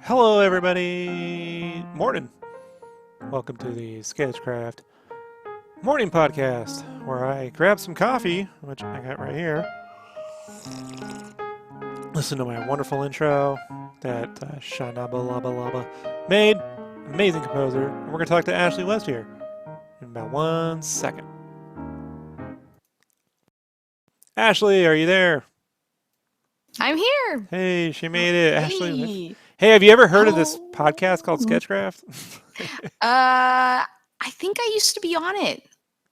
Hello, everybody. Morning. Welcome to the SketchCraft morning podcast, where I grab some coffee, which I got right here. Listen to my wonderful intro that Shanaba Laba Laba made. Amazing composer. And we're going to talk to Ashley West here in about 1 second. Ashley, are you there? I'm here. Hey, she made it. Ashley. Hey. Hey, have you ever heard of this podcast called SketchCraft? I think I used to be on it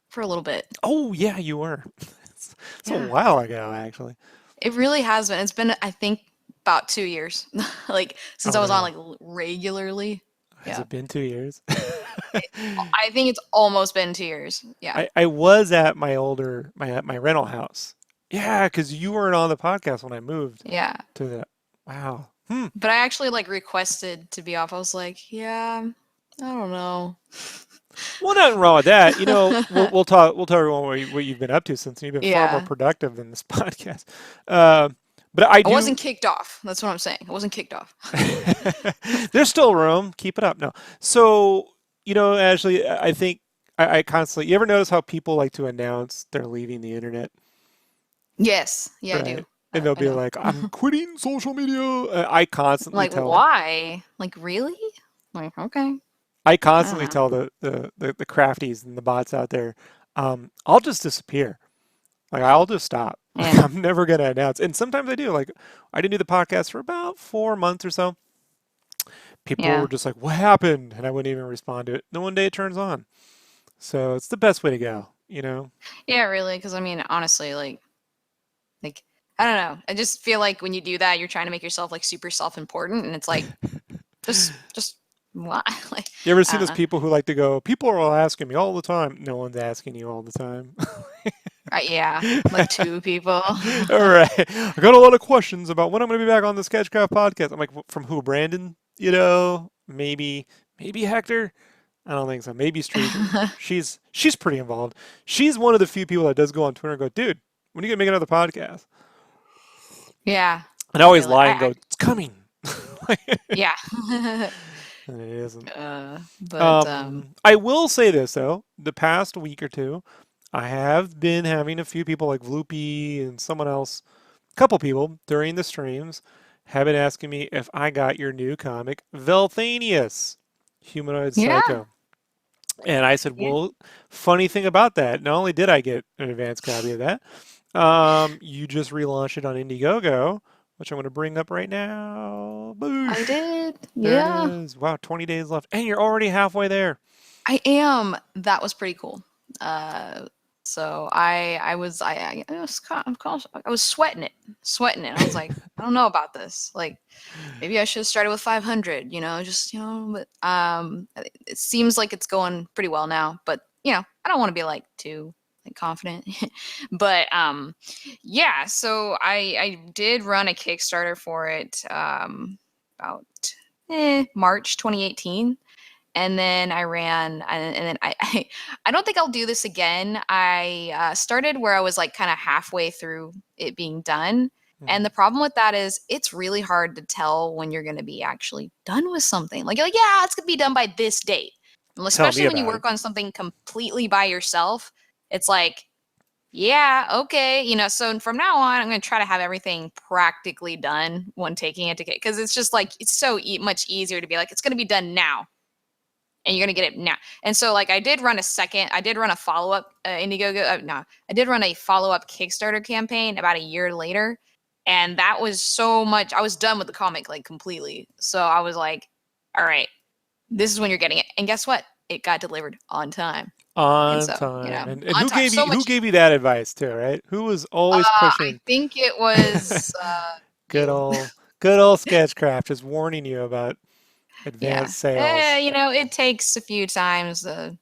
for a little bit. Oh, yeah, you were. It's a Yeah. while ago, actually. It really has been. It's been, I think, about 2 years. Like since Oh, I was on really? like regularly. Has Yeah. it been 2 years? I think it's almost been 2 years. Yeah. I was at my rental house. Yeah, because you weren't on the podcast when I moved Yeah. to the. Wow. But I actually like requested to be off. I was like, yeah, I don't know. Well, nothing wrong with that. You know, we'll tell everyone what you've been up to since you've been far more Yeah. productive than this podcast. Uh, but I I do. wasn't kicked off. That's what I'm saying. I wasn't kicked off. There's still room. Keep it up. No. So, Ashley, I think I constantly. You ever notice how people like to announce they're leaving the internet? Yes. Yeah, I Right. do. And they'll I be know. like, I'm quitting social media. I constantly Like, tell why? Like, really? Like, okay. I I don't constantly know. tell the crafties and the bots out there, I'll just disappear. Like I'll just stop. Like Yeah. I'm never gonna announce. And sometimes I do. Like I didn't do the podcast for about 4 months or so. People were Yeah. just like, "What happened?" And I wouldn't even respond to it. Then one day it turns on. So it's the best way to go. Yeah, really, because I mean, honestly, like I don't know. I just feel like when you do that, you're trying to make yourself like super self-important, and it's like just why? Like You ever I see don't those know. people who like to go, people are all asking me all the time. No one's asking you all the time. Right? Yeah, like two people. All right. I got a lot of questions about when I'm going to be back on the Sketchcraft podcast. I'm like, from who? Brandon? Maybe Hector? I don't think so. Maybe Streeter. She's pretty involved. She's one of the few people that does go on Twitter and go, dude, when are you going to make another podcast? Yeah, And I always really. lie and go, it's coming. Yeah. And it isn't. But I will say this though, the past week or two, I have been having a few people like Vloopy and someone else, a couple people during the streams have been asking me if I got your new comic, Velthanius, Humanoid yeah, Psycho. And I said, yeah. well, funny thing about that, not only did I get an advanced copy of that, you just relaunched it on Indiegogo, which I'm going to bring up right now. I Boosh. did. There it Yeah, is. Wow, 20 days left. And you're already halfway there. I am. That was pretty cool. Uh, so I was sweating it. I was like, I don't know about this. Like, maybe I should have started with 500. But it seems like it's going pretty well now. But I don't want to be like too like confident. But yeah. So I did run a Kickstarter for it about March 2018. And then I ran, and then I don't think I'll do this again. I started where I was like kind of halfway through it being done. And Mhm. the problem with that is it's really hard to tell when you're going to be actually done with something. Like, you're like, yeah, it's going to be done by this date. Well, Tell me especially when you about it. work on something completely by yourself, it's like, yeah, okay. So from now on, I'm going to try to have everything practically done when taking it to get, because it's just like, it's so much easier to be like, it's going to be done now and you're gonna get it now. And so, like, I did run a follow-up Indiegogo. No, I did run a follow-up Kickstarter campaign about a year later, and that was so much. I was done with the comic like completely. So I was like, all right, this is when you're getting it. And guess what? It got delivered on time. And On so, time. And on who time. gave So you who much. gave you that advice too, right? Who was always I pushing think it was good you. old good old Sketchcraft just warning you about Yeah. advanced sales. It takes a few times to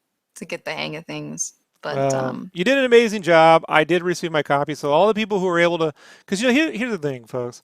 get the hang of things, but Well, you did an amazing job. I did receive my copy, so all the people who were able to, because here's the thing, folks.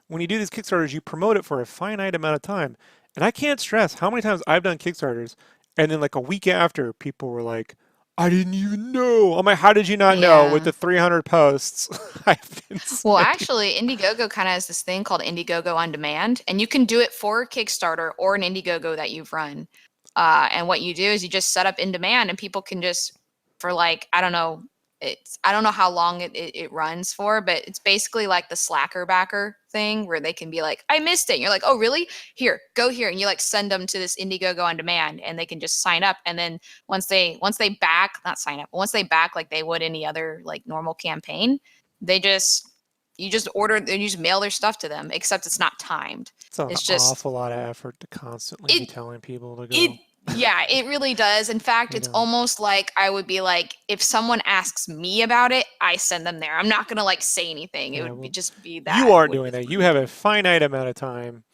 When you do these Kickstarters, you promote it for a finite amount of time, and I can't stress how many times I've done Kickstarters, and then like a week after, people were like, I didn't even know. I'm like, how did you not know with Yeah. the 300 posts I've been Well, sending? actually, Indiegogo kind of has this thing called Indiegogo on demand, and you can do it for Kickstarter or an Indiegogo that you've run. And what you do is you just set up in demand, and people can just for like I don't know how long it runs for, but it's basically like the Slacker backer thing where they can be like, I missed it. And you're like, oh really? Here, go here, and you like send them to this Indiegogo on demand, and they can just sign up, and then once they back, not sign up, but once they back like they would any other like normal campaign, they just you just order and you just mail their stuff to them, except it's not timed. It's an It's just awful lot of effort to constantly be it telling people to it go, yeah, it really does. In fact, you it's know. almost like I would be like, if someone asks me about it, I send them there. I'm not gonna like say anything. It Yeah, would be well, just be you that aren't with doing that. You money. have a finite amount of time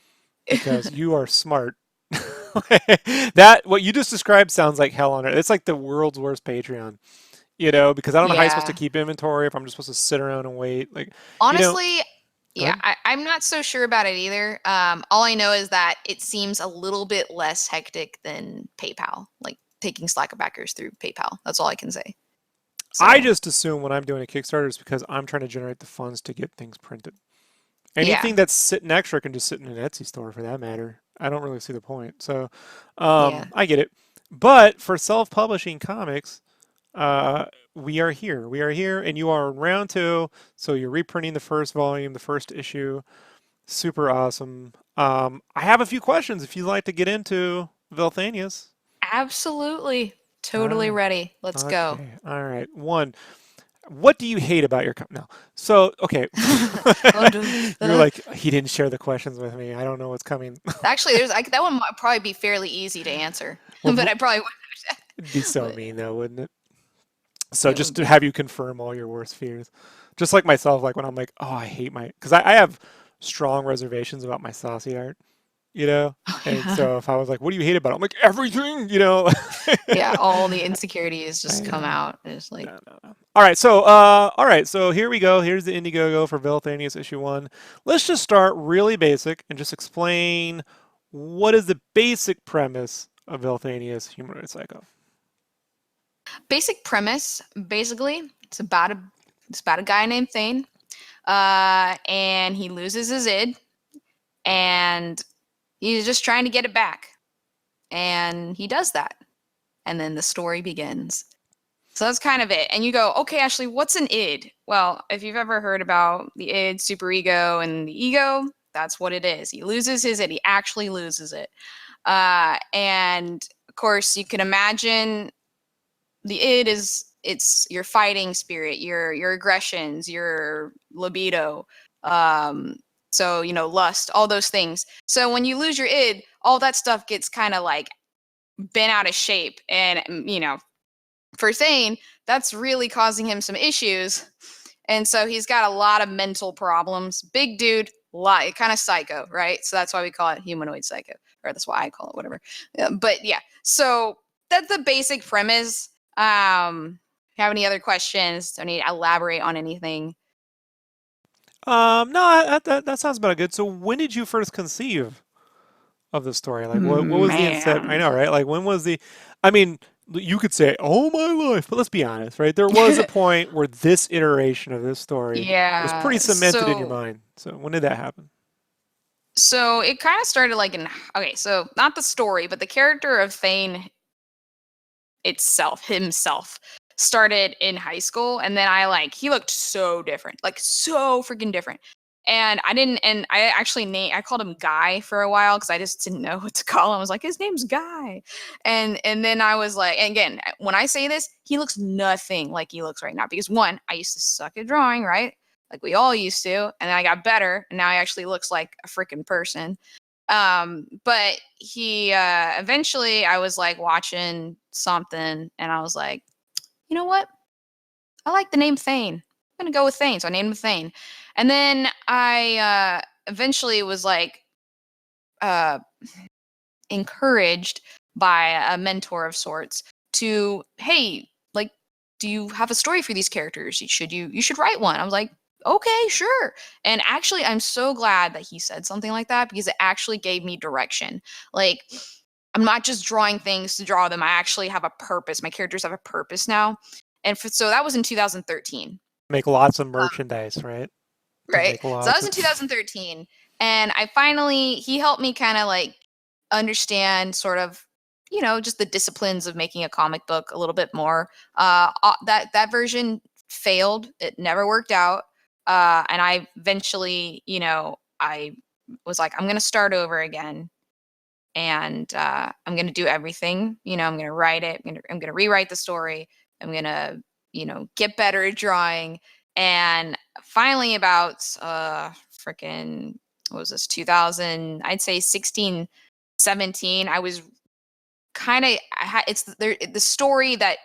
because you are smart. That what you just described sounds like hell on earth. It's like the world's worst Patreon, because I don't know how you're supposed to Yeah. keep inventory if I'm just supposed to sit around and wait. Like, you know, Honestly, go yeah, ahead. I'm not so sure about it either. All I know is that it seems a little bit less hectic than PayPal, like taking Slacker backers through PayPal. That's all I can say. I So just assume when I'm doing a Kickstarter is because I'm trying to generate the funds to get things printed. yeah, Anything that's sitting extra can just sit in an Etsy store for that matter. I don't really see the point. So, yeah. I get it. But for self-publishing comics, uh, we are here. We are here, and you are on round two. So you're reprinting the first volume, the first issue. Super awesome. I have a few questions if you'd like to get into Velthanius. Absolutely. All Totally right. ready. Let's go. Okay. All right. One, what do you hate about your no? So, okay. Oh, dude. You're like, he didn't share the questions with me. I don't know what's coming. Actually, that one might probably be fairly easy to answer, but Well, I probably it'd be so but mean though, wouldn't it? So it just would to be. have you confirm all your worst fears. Just like myself, like when I'm like, oh, I hate because I have strong reservations about my saucy art, you know? Oh And yeah. so if I was like, what do you hate about it? I'm like, everything. Yeah, all the insecurities I just come know. out. It's like No, no, no. All right, so here we go. Here's the Indiegogo for Velthanius issue one. Let's just start really basic and just explain what is the basic premise of Velthanius Humanoid Psycho. basic premise. Basically, it's about a guy named Thane, and he loses his id, and he's just trying to get it back, and he does that, and then the story begins. So that's kind of it. And you go, okay, Ashley, what's an id? Well, if you've ever heard about the id, superego, and the ego, that's what it is. He loses his id. He actually loses it. And of course, you can imagine the id is it's your fighting spirit, your aggressions, your libido. Um, so lust, all those things. So when you lose your id, all that stuff gets kind of like bent out of shape, and for Thane, that's really causing him some issues. And so he's got a lot of mental problems. Big dude, lot kind of psycho, right? So that's why we call it humanoid psycho, or that's why I call it whatever. But yeah, so that's the basic premise. Have any other questions? Don't need to elaborate on anything. No, that sounds about good. So when did you first conceive of the story? Like, what was the incept? I Man. know, right? Like, when was the? I mean, you could say all my life, but let's be honest, right? There was a point where this iteration of this story was pretty Yeah. cemented in your mind. So when did that happen? So it kind of started like in okay, so not the story, but the character of Thane himself started in high school, and then he looked so different, like so freaking different. And I actually I called him Guy for a while because I just didn't know what to call him. I was like, his name's Guy. And then I was like, and again, when I say this, he looks nothing like he looks right now, because one, I used to suck at drawing, right? Like we all used to, and then I got better, and now he actually looks like a freaking person. But he eventually I was like watching something, and I was like, you know what? I like the name Thane. I'm gonna go with Thane. So I named him Thane. And then I eventually was like uh encouraged by a mentor of sorts to, hey, like, do you have a story for these characters? You should write one. I was like, okay, sure. And actually I'm so glad that he said something like that, because it actually gave me direction. Like I'm not just drawing things to draw them. I actually have a purpose. My characters have a purpose now. And so that was in 2013. Make lots of merchandise, right? To Right. make So that lots was in of 2013. And he helped me kind of like understand sort of, just the disciplines of making a comic book a little bit more. That version failed. It never worked out. And I eventually, I was like, I'm going to start over again. And I'm going to do everything. I'm going to write it. I'm going to rewrite the story. I'm going to, get better at drawing. And finally, about freaking, what was this, 2000, I'd say 16, 17, I was kind of, it's the story that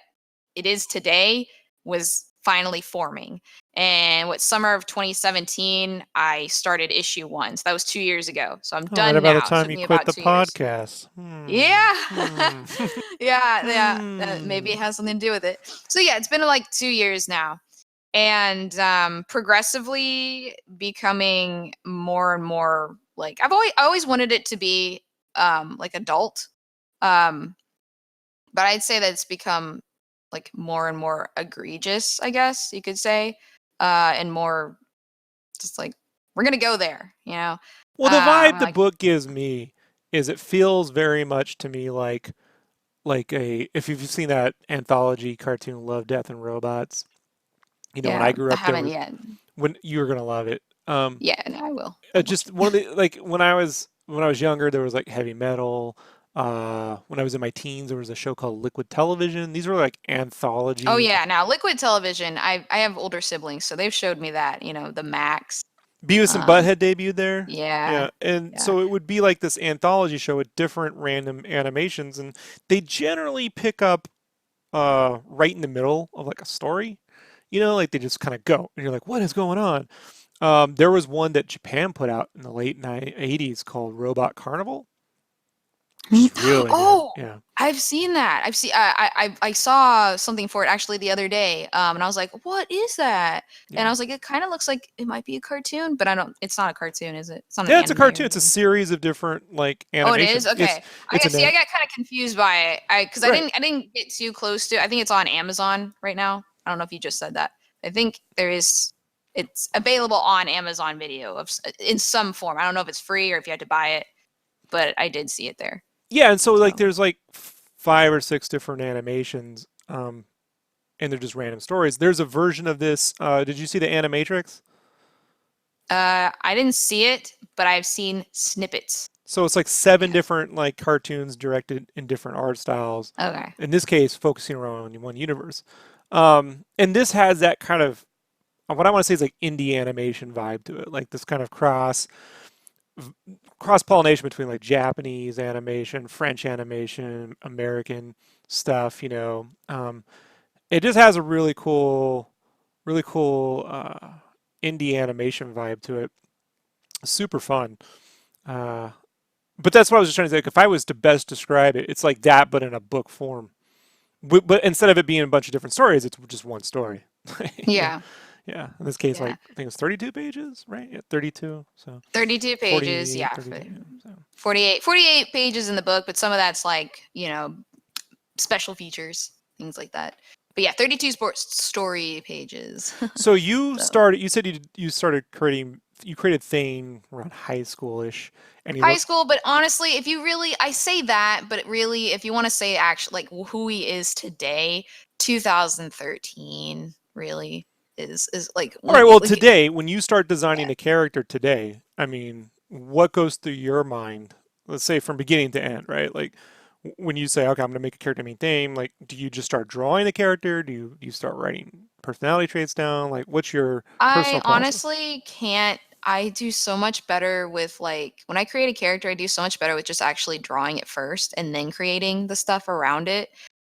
it is today was finally forming. And summer of 2017, I started issue 1. So that was 2 years ago. So I'm oh, right done about the now. It took time you me quit about the 2 years. podcast. Yeah. Yeah. Maybe it Hmm. has something to do with it. So yeah, it's been like 2 years now. And progressively becoming more and more like I always wanted it to be like adult. Um, but I'd say that it's become like more and more egregious, I guess you could say. And more just like we're gonna go there, Well, the vibe the Like, book gives me is it feels very much to me like a if you've seen that anthology cartoon Love, Death and Robots, when I yeah, grew I up there haven't was yet. when you were gonna love it. Yeah, no, I will. I will. Just one of the like when I was younger there was like heavy metal. When I was in my teens there was a show called Liquid Television. These were like Oh anthology. yeah, now Liquid Television. I have older siblings, so they've showed me that. The Max. Beavis and Um, Butthead debuted there. yeah, Yeah, and yeah. so it would be like this anthology show with different random animations, and they generally pick up right in the middle of like a story. Like they just kind of go, and you're like, what is going on? There was one that Japan put out in the late 80s called Robot Carnival, which is really good. Oh, Yeah. I've seen that. I've seen. I saw something for it actually the other day. And I was like, "What is that?" And I Yeah. was like, "It kind of looks like it might be a cartoon, but I don't. It's not a cartoon, is it? It's not an Yeah, it's a anime or cartoon. It's a anything." series of different like Oh, it is. animations. It's Okay. I it's got an see. I got kind of confused by it. Because I right. didn't get too close to. I think it's on Amazon right now. I don't know if you just said that. I think there is. It's available on Amazon Video in some form. I don't know if it's free or if you had to buy it, but I did see it there. Yeah, and so like So. there's like 5 or 6 different animations, and they're just random stories. There's a version of this. Did you see the Animatrix? I didn't see it, but I've seen snippets. So it's like 7 Yeah. different like cartoons directed in different art styles. Okay. In this case, focusing around one universe. And this has that kind of what I want to say is like indie animation vibe to it, like this kind of cross pollination between like Japanese animation, French animation, American stuff. It just has a really cool indie animation vibe to it. Super fun. Uh, but that's what I was just trying to say. Like, if I was to best describe it, it's like that, but in a book form. But instead of it being a bunch of different stories, it's just one story. you know, Yeah. yeah. In this case, Yeah. like I think it's 32 pages, right? Yeah, 32. So 32 pages. 48, Yeah. 32. Yeah, so 48 pages in the book, but some of that's like, special features, things like that. But yeah, 32 sports story pages. So you So started. You said you started creating. You created Thane around high schoolish, and you high look. school, but honestly, if you really, I say that, but really, if you want to say actually like who he is today, 2013 really is like All when right. you Well, like, today, when you start designing yeah. a character today, I mean, what goes through your mind? Let's say from beginning to end, right? Like when you say, okay, I'm going to make a character named Thane. Like, do you just start drawing the character? Do you start writing personality traits down? Like, what's your I personal process? honestly can't. I do so much better with like when I create a character, I do so much better with just actually drawing it first and then creating the stuff around it.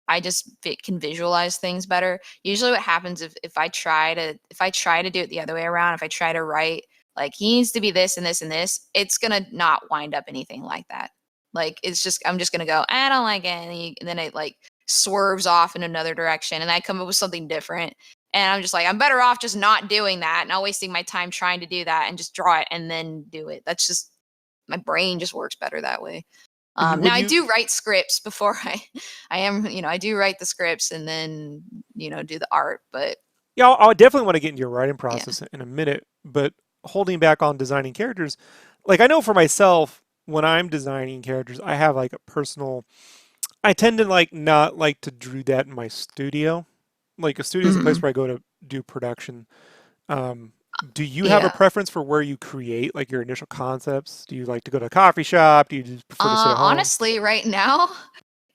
I just can visualize things better. Usually what happens if I try to do it the other way around, if I try to write like he needs to be this and this and this, it's gonna not wind up anything like that. Like it's just I'm just gonna go, I don't like it, and then it like swerves off in another direction, and I come up with something different. And I'm just like, I'm better off just not doing that, not wasting my time trying to do that, and just draw it and then do it. That's just my brain just works better that way. And Now would I you? do write scripts before I do write the scripts and then, do the art, but Yeah, I definitely want to get into your writing yeah. process in a minute. But holding back on designing characters, like I know for myself, when I'm designing characters, I have like a personal. I tend to like not like to do that in my studio. Like a studio is a place Mhm. where I go to do production. Um, do you have a Yeah. preference for where you create like your initial concepts? Do you like to go to a coffee shop? Do you just prefer to sit at home? Honestly, right now,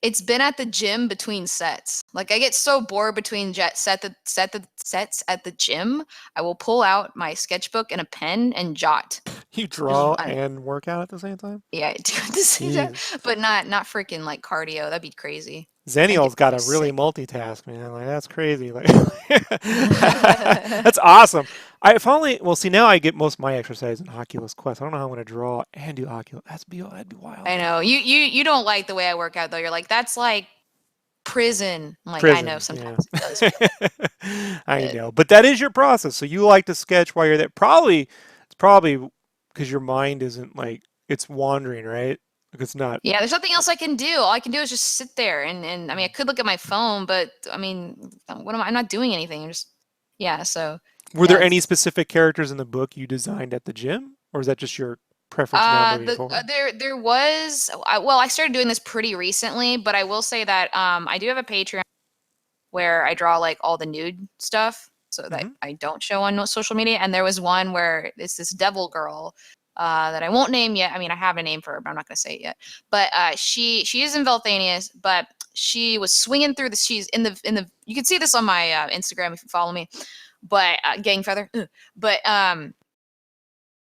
it's been at the gym between sets. Like I get so bored between the sets at the gym, I will pull out my sketchbook and a pen and jot. You Just draw and work out at the same time? yeah, I do at the same time, Jeez. but not freaking like cardio. That'd be crazy. I'd Xennial's get got to really sick. multitask, man. Like that's crazy. Like that's awesome. I finally, well, see now I get most of my exercise in Oculus Quest. I don't know how I'm gonna draw and do Oculus. That'd be wild. I know. You don't like the way I work out though. You're like, that's like prison. I'm like, I know Prison, yeah. sometimes it does feel like I it. know, but that is your process. So you like to sketch while you're there. Probably it's probably because your mind isn't like it's wandering, right? Like it's not. Yeah, there's nothing else I can do. All I can do is just sit there and I mean I could look at my phone, but I mean I'm not doing anything. I'm just yeah, so Were there yeah, any it's specific characters in the book you designed at the gym, or is that just your preference now moving forward? there was well, I started doing this pretty recently, but I will say that I do have a Patreon where I draw like all the nude stuff so that Hmm. I don't show on no social media. And there was one where it's this devil girl that I won't name yet. I mean, I have a name for her, but I'm not going to say it yet. But she is in Velthanius, but she was swinging through the. She's in the. You can see this on my Instagram if you follow me. But Gangfeather. But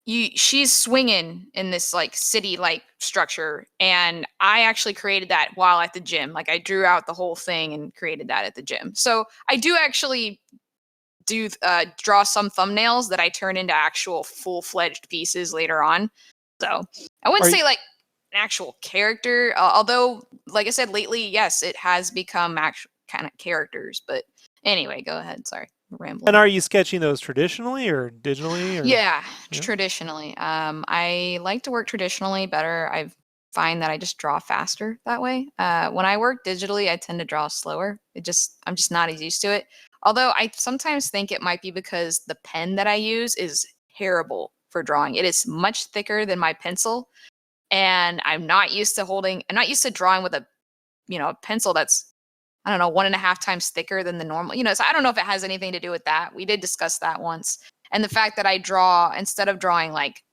she's swinging in this like city like structure, and I actually created that while at the gym. Like I drew out the whole thing and created that at the gym. So I do actually do draw some thumbnails that I turn into actual full-fledged pieces later on. So I wouldn't Are you, say like an actual character, although like I said lately, yes, it has become actual kind of characters. But anyway, go ahead, sorry, I'm and rambling. are you sketching those traditionally or digitally or Yeah, yeah? traditionally. I like to work traditionally better. I find that I just draw faster that way. When I work digitally, I tend to draw slower. I'm just not as used to it. Although I sometimes think it might be because the pen that I use is terrible for drawing. It is much thicker than my pencil, and I'm not used to drawing with a pencil that's I don't know, 1.5 times thicker than the normal. So I don't know if it has anything to do with that. We did discuss that once. And the fact that I draw, instead of drawing like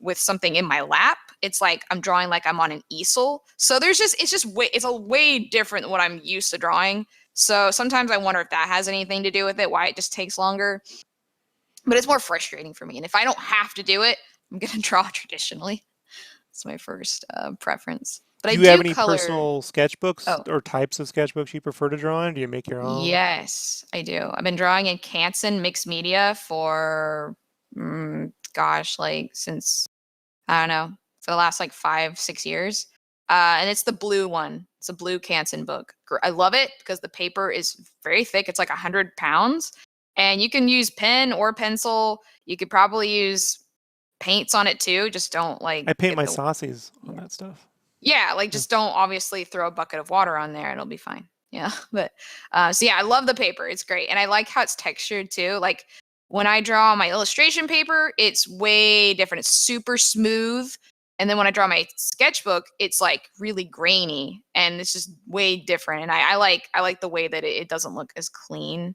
with something in my lap, it's like I'm drawing like I'm on an easel. So it's a way different than what I'm used to drawing. So sometimes I wonder if that has anything to do with it, why it just takes longer. But it's more frustrating for me. And if I don't have to do it, I'm going to draw traditionally. It's my first preference. But Do I you have do any color. personal sketchbooks Oh, or types of sketchbooks you prefer to draw in? Do you make your own? yes, I do. I've been drawing in Canson mixed media for, gosh, like since, I don't know, for the last like 5, 6 years. And it's the blue one. It's a blue Canson book. I love it because the paper is very thick. It's like 100 pounds. And you can use pen or pencil. You could probably use paints on it too. Just don't like I paint get my the, saucies on yeah. that stuff. Yeah, like Yeah. just don't obviously throw a bucket of water on there. It'll be fine. Yeah, but so yeah, I love the paper. It's great, and I like how it's textured too. Like when I draw my illustration paper, it's way different. It's super smooth, and then when I draw my sketchbook, it's like really grainy, and it's just way different. And I like the way that it doesn't look as clean.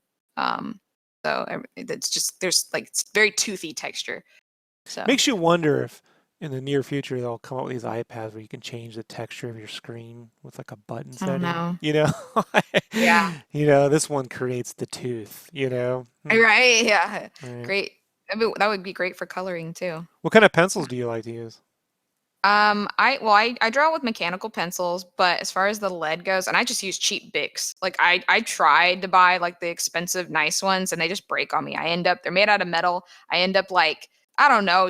It's just there's like it's very toothy texture. So Makes you wonder if in the near future they'll come up with these iPads where you can change the texture of your screen with like a button I don't setting. know. You know, Yeah. this one creates the tooth. Right, yeah. Right. Great. That would be great for coloring too. What kind of Yeah. pencils do you like to use? I draw with mechanical pencils, but as far as the lead goes, and I just use cheap Bics. Like I tried to buy like the expensive nice ones, and they just break on me. They're made out of metal. I end up like I don't know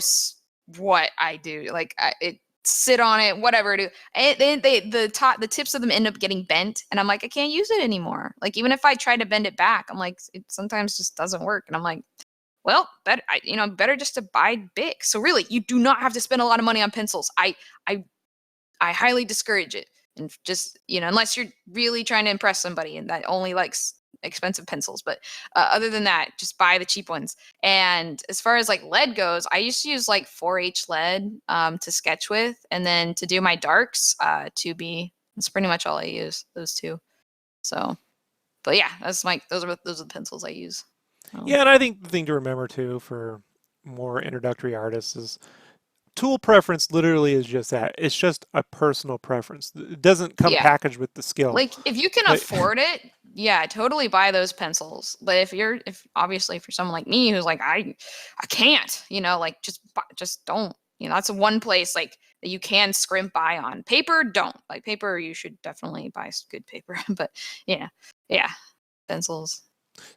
what I do. Like it sit on it, whatever I do. And the tips of them end up getting bent, and I'm like I can't use it anymore. Like even if I try to bend it back, I'm like it sometimes just doesn't work, and I'm like well, better just to buy big. So really, you do not have to spend a lot of money on pencils. I I highly discourage it. And just, unless you're really trying to impress somebody and that only likes expensive pencils. But other than that, just buy the cheap ones. And as far as like lead goes, I used to use like 4H lead to sketch with. And then to do my darks, 2B. That's pretty much all I use, those two. So, but yeah, those are the pencils I use. Yeah, and I think the thing to remember too for more introductory artists is tool preference literally is just that. It's just a personal preference. It doesn't come Yeah. packaged with the skill. Like if you can Like, afford it, yeah, totally buy those pencils. But if obviously for someone like me who's like I can't, like just don't. That's one place like that you can scrimp by on. Paper, don't. Like paper, you should definitely buy good paper. But yeah, pencils.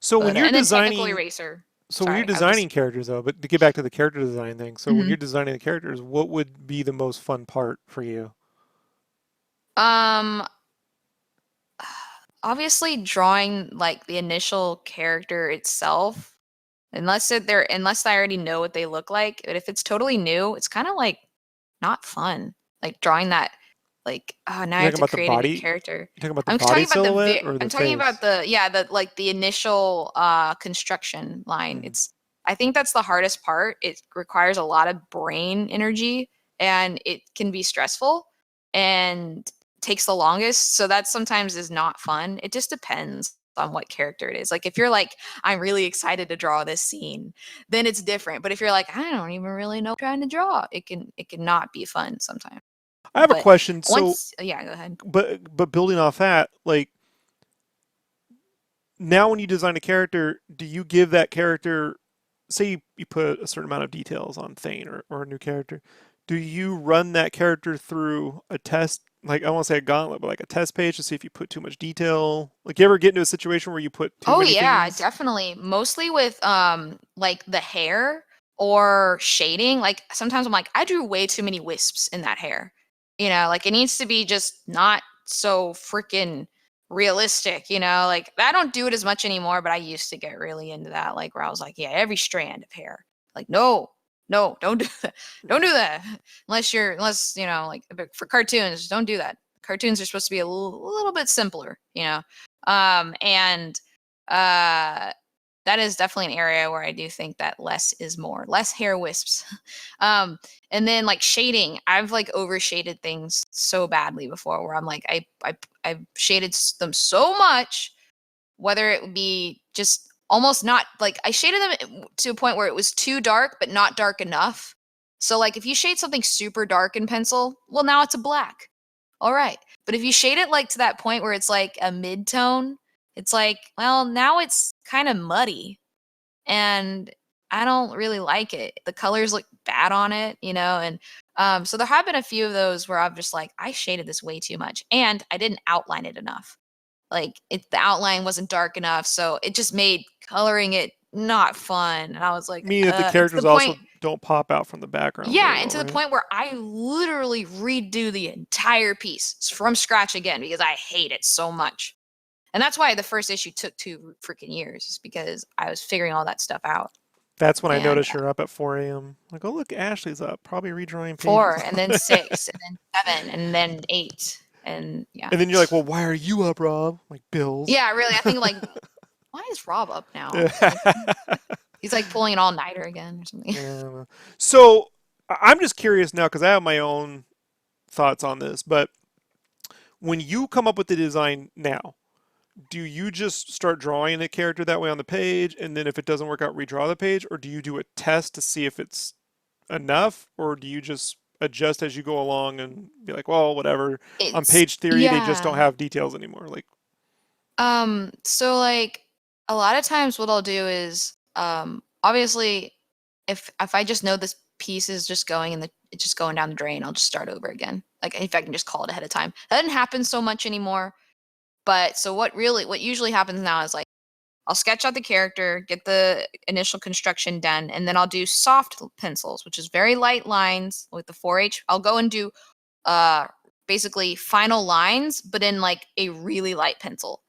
so when But you're and then technical designing, eraser. so when you're Sorry, I was just. designing characters though, but to get back to the character design thing, so when Mhm. you're designing the characters, what would be the most fun part for you? Um, obviously drawing like the initial character itself. Unless I already know what they look like. But if it's totally new, it's kind of like not fun. Like drawing that, like, oh, now I You're have talking to about the create a new body? character. You're talking about the I'm body talking about silhouette or the I'm talking about face? the initial construction line. Hmm. I think that's the hardest part. It requires a lot of brain energy and it can be stressful and takes the longest. So that sometimes is not fun. It just depends on what character it is. Like if you're like, I'm really excited to draw this scene, then it's different. But if you're like, I don't even really know what I'm trying to draw, it can not be fun sometimes. I have a But question. So, once, yeah, go ahead. but building off that, like now when you design a character, do you give that character, say you put a certain amount of details on Thane or a new character, do you run that character through a test? Like I won't say a gauntlet, but like a test page to see if you put too much detail. Like you ever get into a situation where you put too Oh many yeah, things? definitely. Mostly with like the hair or shading. Like sometimes I'm like, I drew way too many wisps in that hair. Like it needs to be just not so freaking realistic, Like I don't do it as much anymore, but I used to get really into that, like where I was like, yeah, every strand of hair. Like, no, no, don't do that. Don't do that. Unless, like for cartoons, don't do that. Cartoons are supposed to be a little bit simpler. And uh, that is definitely an area where I do think that less is more. Less hair wisps. um, and then like shading, I've like overshaded things so badly before, where I'm like, I've shaded them so much, whether it would be just almost not like I shaded them to a point where it was too dark, but not dark enough. So like if you shade something super dark in pencil, well now it's a black. All right. But if you shade it like to that point where it's like a mid tone, it's like, well, now it's kind of muddy and I don't really like it. The colors look bad on it, and so there have been a few of those where I'm just like, I shaded this way too much and I didn't outline it enough. Like the outline wasn't dark enough, so it just made coloring it not fun. And I was like, Meaning that the and to the characters point, also don't pop out from the background very yeah, and well, to the right? point where I literally redo the entire piece from scratch again because I hate it so much. And that's why the first issue took 2 freaking years, is because I was figuring all that stuff out. That's when I And notice you're up at 4 a.m. Like, oh look, Ashley's up, probably redrawing pages. 4, and then 6, and then 7, and then 8, and yeah. And then you're like, well, why are you up, Rob? Like bills. Yeah, really. I think like, why is Rob up now? Like he's like pulling an all nighter again or something. Yeah. So I'm just curious now because I have my own thoughts on this. But when you come up with the design now, do you just start drawing a character that way on the page, and then if it doesn't work out, redraw the page, or do you do a test to see if it's enough, or do you just adjust as you go along and be like, well, whatever. On It's page theory, they just don't yeah. have details anymore. Like, So like a lot of times what I'll do is obviously if I just know this piece is just going in the it's just going down the drain, I'll just start over again. Like if I can just call it ahead of time. That doesn't happen so much anymore. But so what usually happens now is like I'll sketch out the character, get the initial construction done, and then I'll do soft pencils, which is very light lines with the 4H. I'll go and do uh basically final lines, but in like a really light pencil.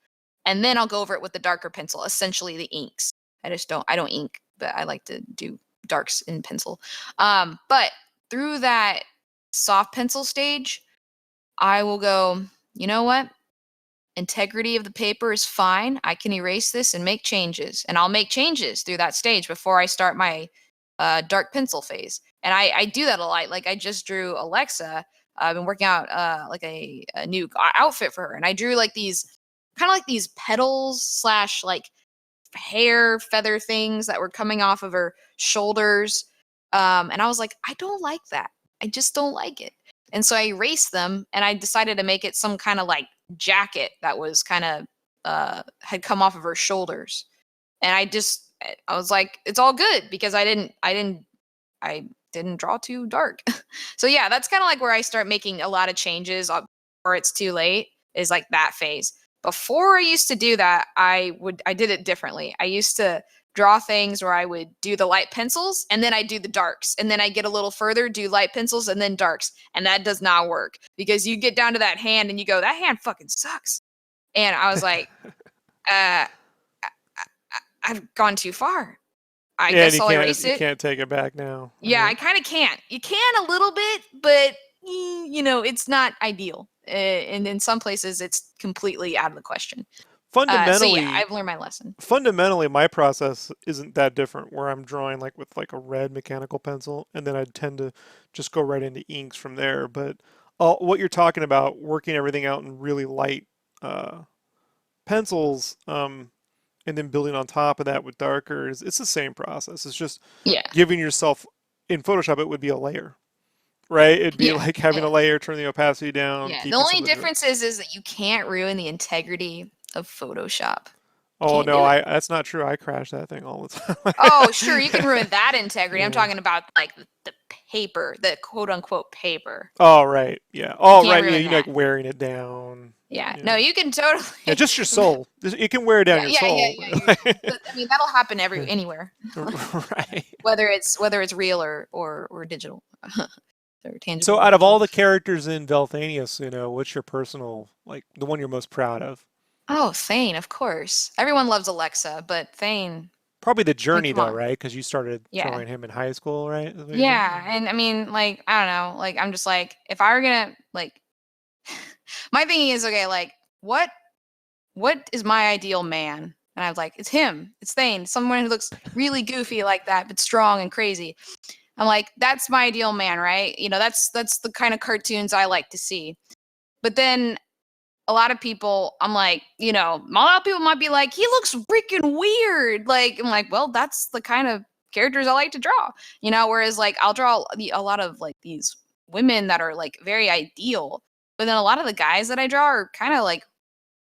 And then I'll go over it with the darker pencil, essentially the inks. I don't ink, but I like to do darks in pencil. But through that soft pencil stage, I will go, you know what? Integrity of the paper is fine. I can erase this and make changes. And I'll make changes through that stage before I start my dark pencil phase. And I do that a lot. Like I just drew Alexa. I've been working out like a new outfit for her. And I drew like these kind of like these petals slash like hair feather things that were coming off of her shoulders. And I was like, I don't like that. I just don't like it. And so I erased them and I decided to make it some kind of like jacket that was kind of had come off of her shoulders. And I was like, it's all good because I didn't draw too dark. So yeah, that's kind of like where I start making a lot of changes before it's too late, is like that phase. Before I used to do that, I did it differently. I used to draw things where I would do the light pencils and then I do the darks. And then I get a little further, do light pencils and then darks. And that does not work because you get down to that hand and you go, that hand fucking sucks. And I was like, I've gone too far. I Yeah, and guess I'll erase you it. can't take it back now. Yeah, I Right? kind of can't. You can a little bit, but it's not ideal. And in some places, it's completely out of the question. So yeah, Fundamentally, I've learned my lesson. fundamentally, my process isn't that different. Where I'm drawing like with like a red mechanical pencil, and then I tend to just go right into inks from there. But what you're talking about, working everything out in really light uh, pencils, and then building on top of that with darker, it's the same process. It's just Yeah, giving yourself in Photoshop. It would be a layer, right? It'd be yeah, like having eh, a layer, turn the opacity down, yeah. The keeping only some of the. difference is that you can't ruin the integrity of Photoshop. You Oh can't no, do it. I that's not true. I crash that thing all the Oh, sure, you can time. ruin that integrity. I'm Yeah. talking about like the paper, the quote unquote paper. Oh right. Yeah. You Oh can't right. Yeah. ruin You know, like that. wearing it down. Yeah, Yeah. no, you can Yeah. totally. Just your soul. It can wear down Yeah, your yeah, yeah, soul. yeah. But I mean, that'll happen anywhere, Right. whether it's real or digital or So tangible or out of all digital. the characters in Velthanius, what's your personal like the one you're most proud of? Oh, Thane, of course. Everyone loves Alexa, but Thane, Probably the I mean, journey come though, on. right? Because you started Yeah. drawing him in high school, right? Is what you're saying? Yeah, and I mean, like, I don't know, like, I'm just like, if I were gonna like, my thing is, okay, like, what is my ideal man? And I was like, it's him. It's Thane, someone who looks really goofy like that, but strong and crazy. I'm like, that's my ideal man, right? That's the kind of cartoons I like to see. But then a lot of people, I'm like, a lot of people might be like, he looks freaking weird. Like, I'm like, well, that's the kind of characters I like to draw, whereas like I'll draw a lot of like these women that are like very ideal. But then a lot of the guys that I draw are kind of like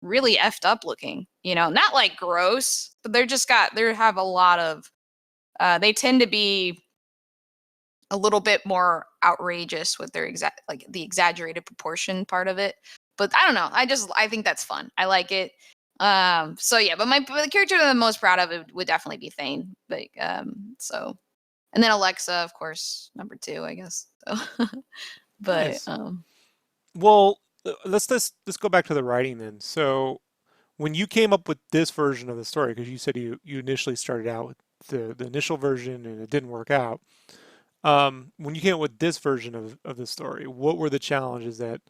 really effed up looking, not like gross, but they have a lot of, they tend to be a little bit more outrageous with their like the exaggerated proportion part of it. But I don't know. I think that's fun. I like it. So yeah, but the character that I'm most proud of would definitely be Thane. But so and then Alexa, of course, number two, I guess. So but Nice. Well, let's go back to the writing then. So when you came up with this version of the story, because you said you initially started out with the initial version and it didn't work out. When you came up with this version of the story, what were the challenges that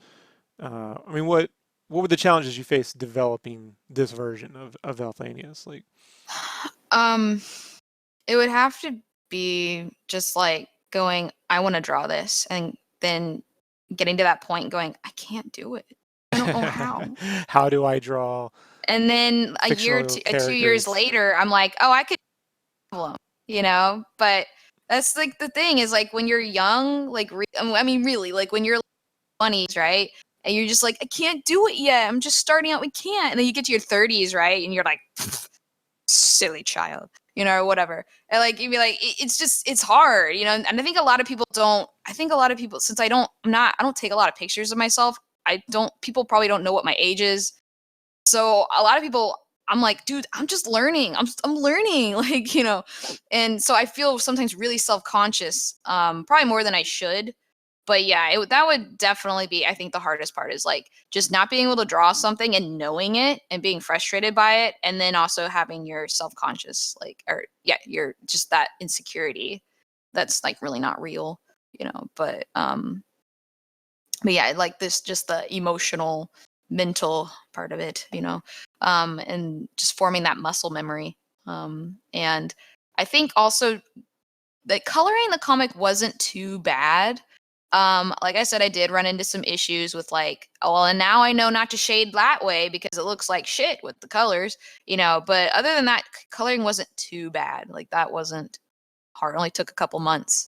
I mean, what were the challenges you faced developing this version of Althanius? Like, um it would have to be just like going, I want to draw this, and then getting to that point going, I can't do it. I don't know how. how do I draw And then fictional 2 years characters? later, I'm like, oh, I could problem, But that's like the thing is like when you're young, like I mean, really, like when you're 20s, right? And you're just like, I can't do it yet. I'm just starting out. We can't. And then you get to your 30s, right? And you're like, silly child, or whatever. And like you'd be like, it's hard, And I think a lot of people don't. I think a lot of people, since I don't take a lot of pictures of myself. I don't. People probably don't know what my age is. So a lot of people, I'm like, dude, I'm just learning. I'm learning, and so I feel sometimes really self conscious, probably more than I should. But yeah, that would definitely be, I think, the hardest part is like just not being able to draw something and knowing it and being frustrated by it, and then also having your self conscious, like, or yeah, you're just that insecurity that's like really not real, But but yeah, like this, just the emotional, mental part of it, and just forming that muscle memory. And I think also the coloring the comic wasn't too bad. Like I said, I did run into some issues with like, oh, well, and now I know not to shade that way because it looks like shit with the colors, But other than that, coloring wasn't too bad. Like that wasn't hard. It only took a couple months,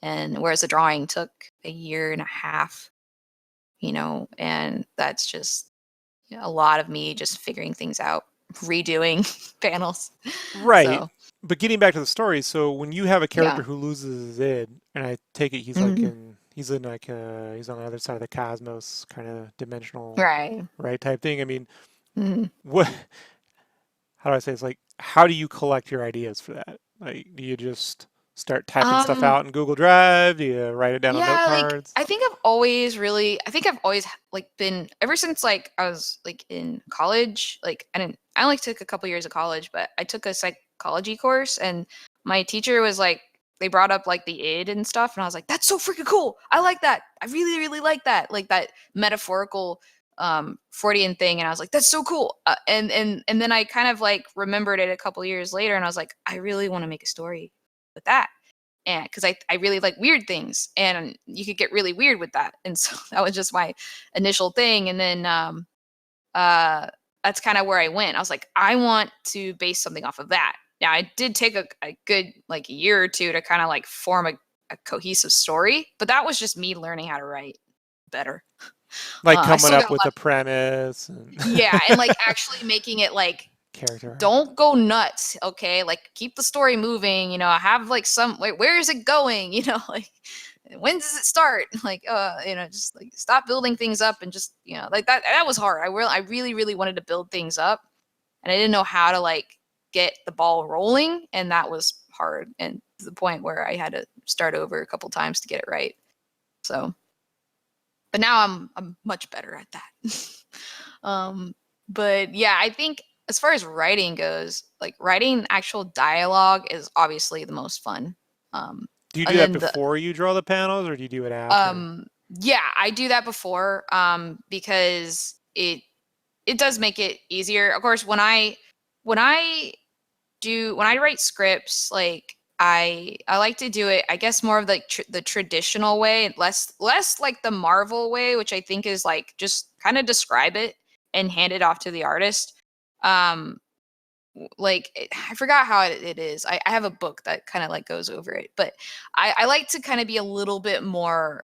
and whereas the drawing took a year and a half, and that's just a lot of me just figuring things out, redoing panels. Right. So But getting back to the story, so when you have a yeah. character who loses his id, and I take it he's like Hmm. he's on the other side of the cosmos, kind of dimensional, Right. right, type thing. I mean, Hmm. what? How do I say? It's like, how do you collect your ideas for that? Like, do you just start typing stuff Um, out in Google Drive? Do you write it down on note Yeah, like cards? I think I've always like been ever since like I was like in college, like I only took a couple years of college, but I took a psychology course, and my teacher was like they brought up like the id and stuff, and I was like, that's so freaking cool. I like that. I really, really like that. Like that metaphorical Freudian thing, and I was like, that's so cool. And then I kind of like remembered it a couple years later, and I was like, I really want to make a story with that, and because I really like weird things, and you could get really weird with that, and so that was just my initial thing. And then uh that's kind of where I went. I was like, I want to base something off of that. Now I did take a good like a year or two to kind of like form a cohesive story, but that was just me learning how to write better. Like I coming still up got a with lot a premise and yeah, and like actually making it like character arc. don't go nuts, okay? Like keep the story moving, have like some wait, where is it going? Like when does it start? Like just like stop building things up and just, like that was hard. I really, really wanted to build things up, and I didn't know how to like get the ball rolling, and that was hard, and to the point where I had to start over a couple times to get it right. So, but now I'm much better at that. um but yeah, I think as far as writing goes, like writing actual dialogue is obviously the most fun. um Do you do and that then the before you draw the panels, or do you do it after? yeah, I do that before, because it does make it easier. Of course, when I when I write scripts, like I like to do it, I guess, more of like the traditional way, less like the Marvel way, which I think is like just kind of describe it and hand it off to the artist. Um, I forgot how it is. I have a book that kind of like goes over it, but I like to kind of be a little bit more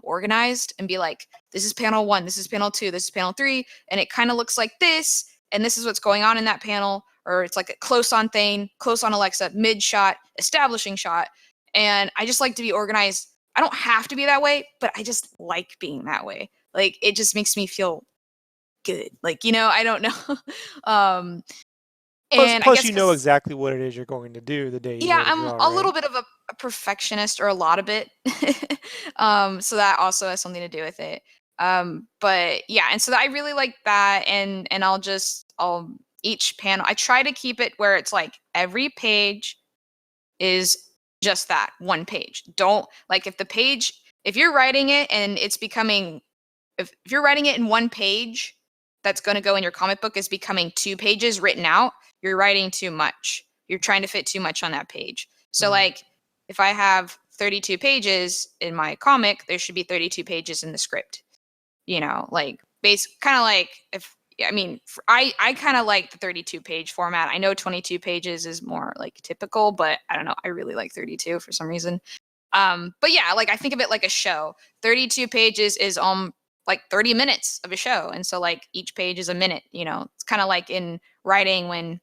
organized and be like, this is panel one, this is panel two, this is panel three, and it kind of looks like this, and this is what's going on in that panel, or it's like a close on Thane, close on Alexa, mid shot, establishing shot, and I just like to be organized. I don't have to be that way, but I just like being that way. Like it just makes me feel good. Like I don't know. um, Plus, and I plus guess you know because exactly what it is you're going to do the day you yeah, go to I'm draw, a little right? bit of a perfectionist, or a lot of it. So that also has something to do with it. But yeah, and so I really like that, and I'll each panel I try to keep it where it's like every page is just that one page. Don't like if you're writing it and it's becoming if you're writing it in one page that's going to go in your comic book is becoming two pages written out, you're writing too much. You're trying to fit too much on that page. So Mm. like if I have 32 pages in my comic, there should be 32 pages in the script. Like base kind of like if I mean I kind of like the 32 page format. I know 22 pages is more like typical, but I don't know. I really like 32 for some reason. But yeah, like I think of it like a show. 32 pages is like 30 minutes of a show. And so like each page is a minute, It's kind of like in writing when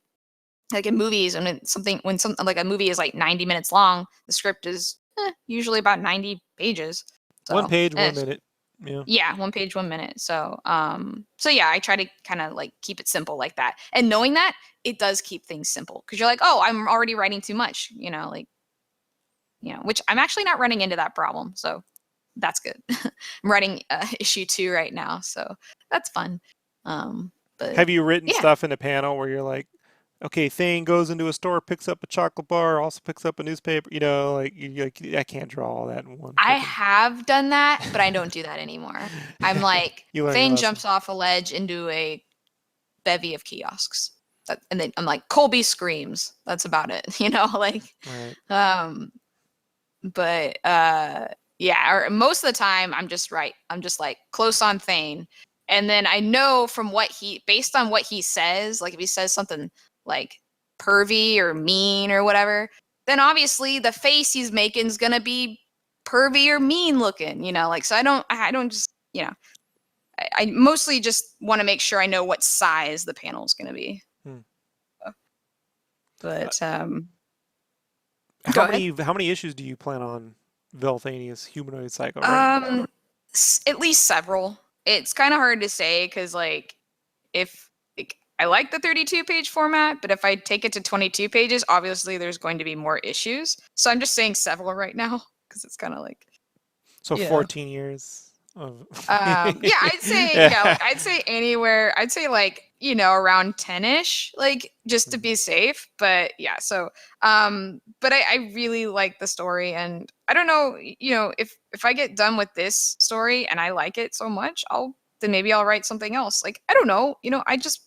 like in movies when something like a movie is like 90 minutes long, the script is usually about 90 pages. One So, page, eh, 1 minute. Yeah. yeah, one page, 1 minute. So, so yeah, I try to kind of like keep it simple like that. And knowing that, it does keep things simple because you're like, oh, I'm already writing too much, like which I'm actually not running into that problem. So that's good. I'm writing issue 2 right now, so that's fun. But Have you written yeah, stuff in the panel where you're like, okay, Thane goes into a store, picks up a chocolate bar, also picks up a newspaper. You know, like I can't draw all that in one I freaking. have done that, but I don't do that anymore. I'm like, You learn your Thane lesson. jumps off a ledge into a bevy of kiosks. And then I'm like, Colby screams. That's about it, like, Right. um, but yeah, or most of the time I'm just right. I'm just like close on Thane. And then I know from based on what he says, like if he says something like pervy or mean or whatever, then obviously the face he's making is gonna be pervy or mean looking, like so I don't just I mostly just want to make sure I know what size the panel is gonna be. Hmm. Uh, But how go ahead. many issues do you plan on Velthanius humanoid cycle writing? Um, at least several. It's kind of hard to say because, like, if like, I like the 32-page format, but if I take it to 22 pages, obviously there's going to be more issues. So I'm just saying several right now because it's kind of like, So yeah. 14 years of. Yeah, I'd say yeah, like I'd say anywhere. I'd say like around 10ish, like just to be safe. But yeah, so but I really like the story, and I don't know, if I get done with this story and I like it so much, then maybe I'll write something else. Like I don't know, I just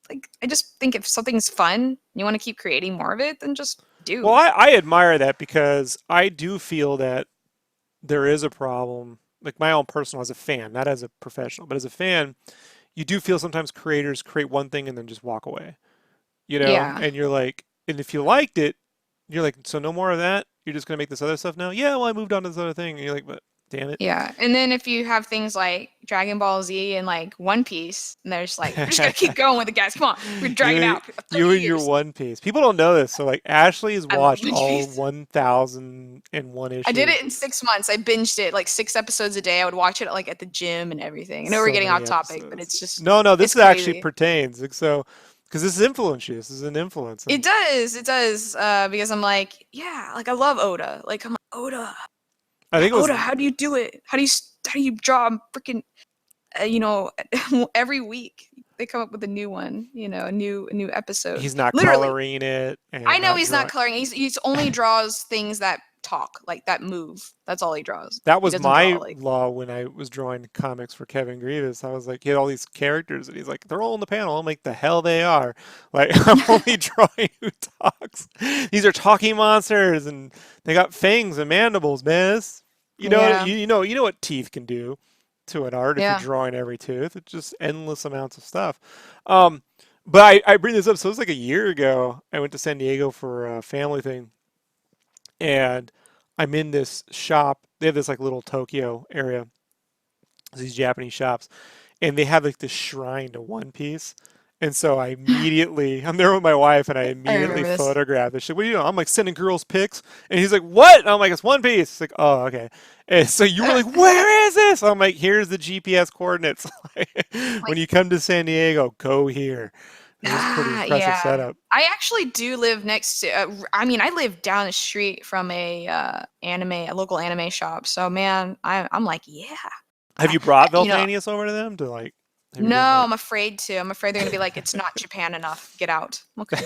think if something's fun, and you want to keep creating more of it, then just Well, do. I admire that because I do feel that there is a problem. Like my own personal, as a fan, not as a professional, but as a fan, you do feel sometimes creators create one thing and then just walk away, Yeah. and you're like, and if you liked it, you're like, so no more of that. You're just gonna make this other stuff now. Yeah, well, I moved on to this other thing, and you're like, but damn it. Yeah, and then if you have things like Dragon Ball Z and like One Piece, and there's like, we're just gonna keep going with it, guys. Come on, we're dragging you out for 30 you and your years. One Piece. People don't know this, so like Ashley has I love watched One all Piece. 1,001 I did issues. it in 6 months. I binged it like 6 episodes a day. I would watch it like at the gym and everything. I know we're So getting many off topic, but episodes. it's just No, this it's actually crazy. pertains. Like, so, because this is influence you. This is an influence, It and does, it does. Because I'm like, yeah, like I love Oda. Like I'm like Oda, I think it was. Oda. How do you do it? How do you draw freaking every week they come up with a new one, a new episode. He's not Literally, coloring it I and know not he's not drawing. coloring. He's only draws things that talk, like that move. That's all he draws. That He was doesn't draw my like law when I was drawing comics for Kevin Grievous. I was like, he had all these characters, and he's like, they're all in the panel. I'm like, the hell they are. Like, I'm only drawing who talks. These are talking monsters, and they got fangs and mandibles, man. yeah, You know what teeth can do to an art if you're yeah. drawing every tooth. It's just endless amounts of stuff. Um, but I bring this up. So it was like a year ago. I went to San Diego for a family thing, and I'm in this shop. They have this like little Tokyo area, these Japanese shops, and they have like this shrine to One Piece. And so I'm there with my wife, and I I immediately remember this. photograph this shit. What do you know? I'm like sending girls pics, and he's like, "What?" And I'm like, "It's One Piece." It's like, "Oh, okay." And so you were like, "Where is this?" I'm like, "Here's the GPS coordinates. When Like, you come to San Diego, go here." It was pretty impressive yeah. setup. I actually do live next to. I mean, I live down the street from a local anime shop. So man, I'm like, yeah. Have I, you brought you know, Velthanius over to them to like? Have you no, been like? I'm afraid to. I'm afraid they're gonna be like, it's not Japan enough. Get out. Okay.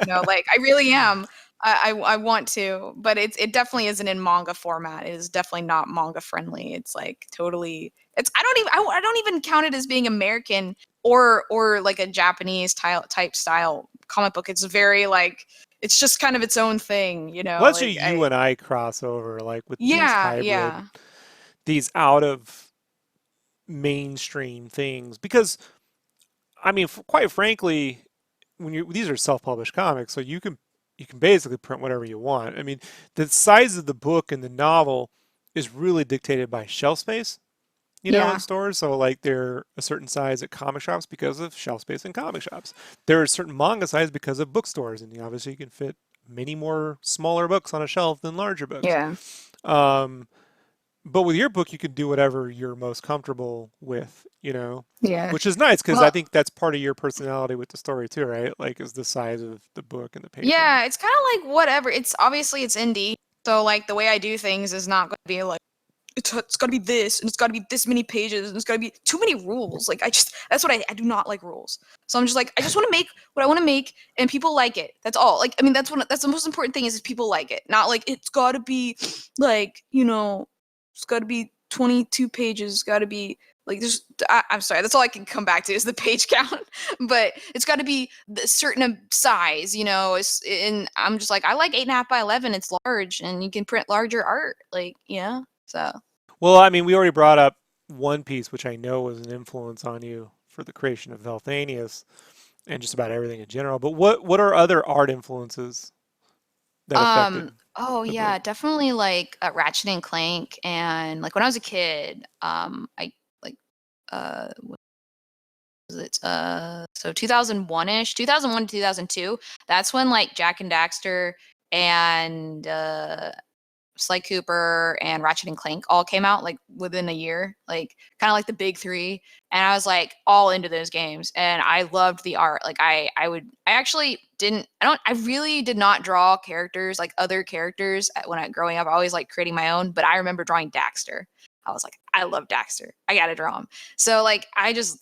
Like I really am. I want to, but it definitely isn't in manga format. It is definitely not manga friendly. It's like totally. It's I don't even count it as being American or like a Japanese type style comic book. It's very like it's just kind of its own thing. Well, that's your Like you and I crossover, like with these yeah, hybrid, yeah, these out of mainstream things. Because I mean, quite frankly, when you these are self-published comics, so you can basically print whatever you want. I mean, the size of the book and the novel is really dictated by shelf space, in yeah, stores. So like they're a certain size at comic shops because of shelf space in comic shops. There are certain manga size because of bookstores, and obviously you can fit many more smaller books on a shelf than larger books. yeah, Um, but with your book, you can do whatever you're most comfortable with, yeah. which is nice because I Well, think that's part of your personality with the story too, right? Like, is the size of the book and the paper. yeah. It's kind of like whatever. It's obviously it's indie, so like the way I do things is not going to be like it's got to be this and it's got to be this many pages and it's got to be too many rules. Like that's what I do not like rules. So I'm just like, I just want to make what I want to make, and people like it. That's all. Like, I mean, that's the most important thing is people like it. Not like it's got to be like, it's got to be 22 pages. It's got to be like there's. I'm sorry. That's all I can come back to is the page count. But it's got to be a certain size. And I'm just like, I like 8.5 by 11. It's large, and you can print larger art. Like, so. Well, I mean, we already brought up one piece, which I know was an influence on you for the creation of Velthanius and just about everything in general. But what are other art influences that affected Oh the yeah, book? definitely like Ratchet and Clank, and like when I was a kid, I like what was it? So 2001-ish, 2001 to 2002. That's when like Jack and Daxter and Sly Cooper and Ratchet and Clank all came out like within a year, like kind of like the big three. And I was like all into those games, and I loved the art. Like I actually didn't, I really did not draw characters like other characters when I growing up. I always like creating my own, but I remember drawing Daxter. I was like, I love Daxter. I gotta draw him. So like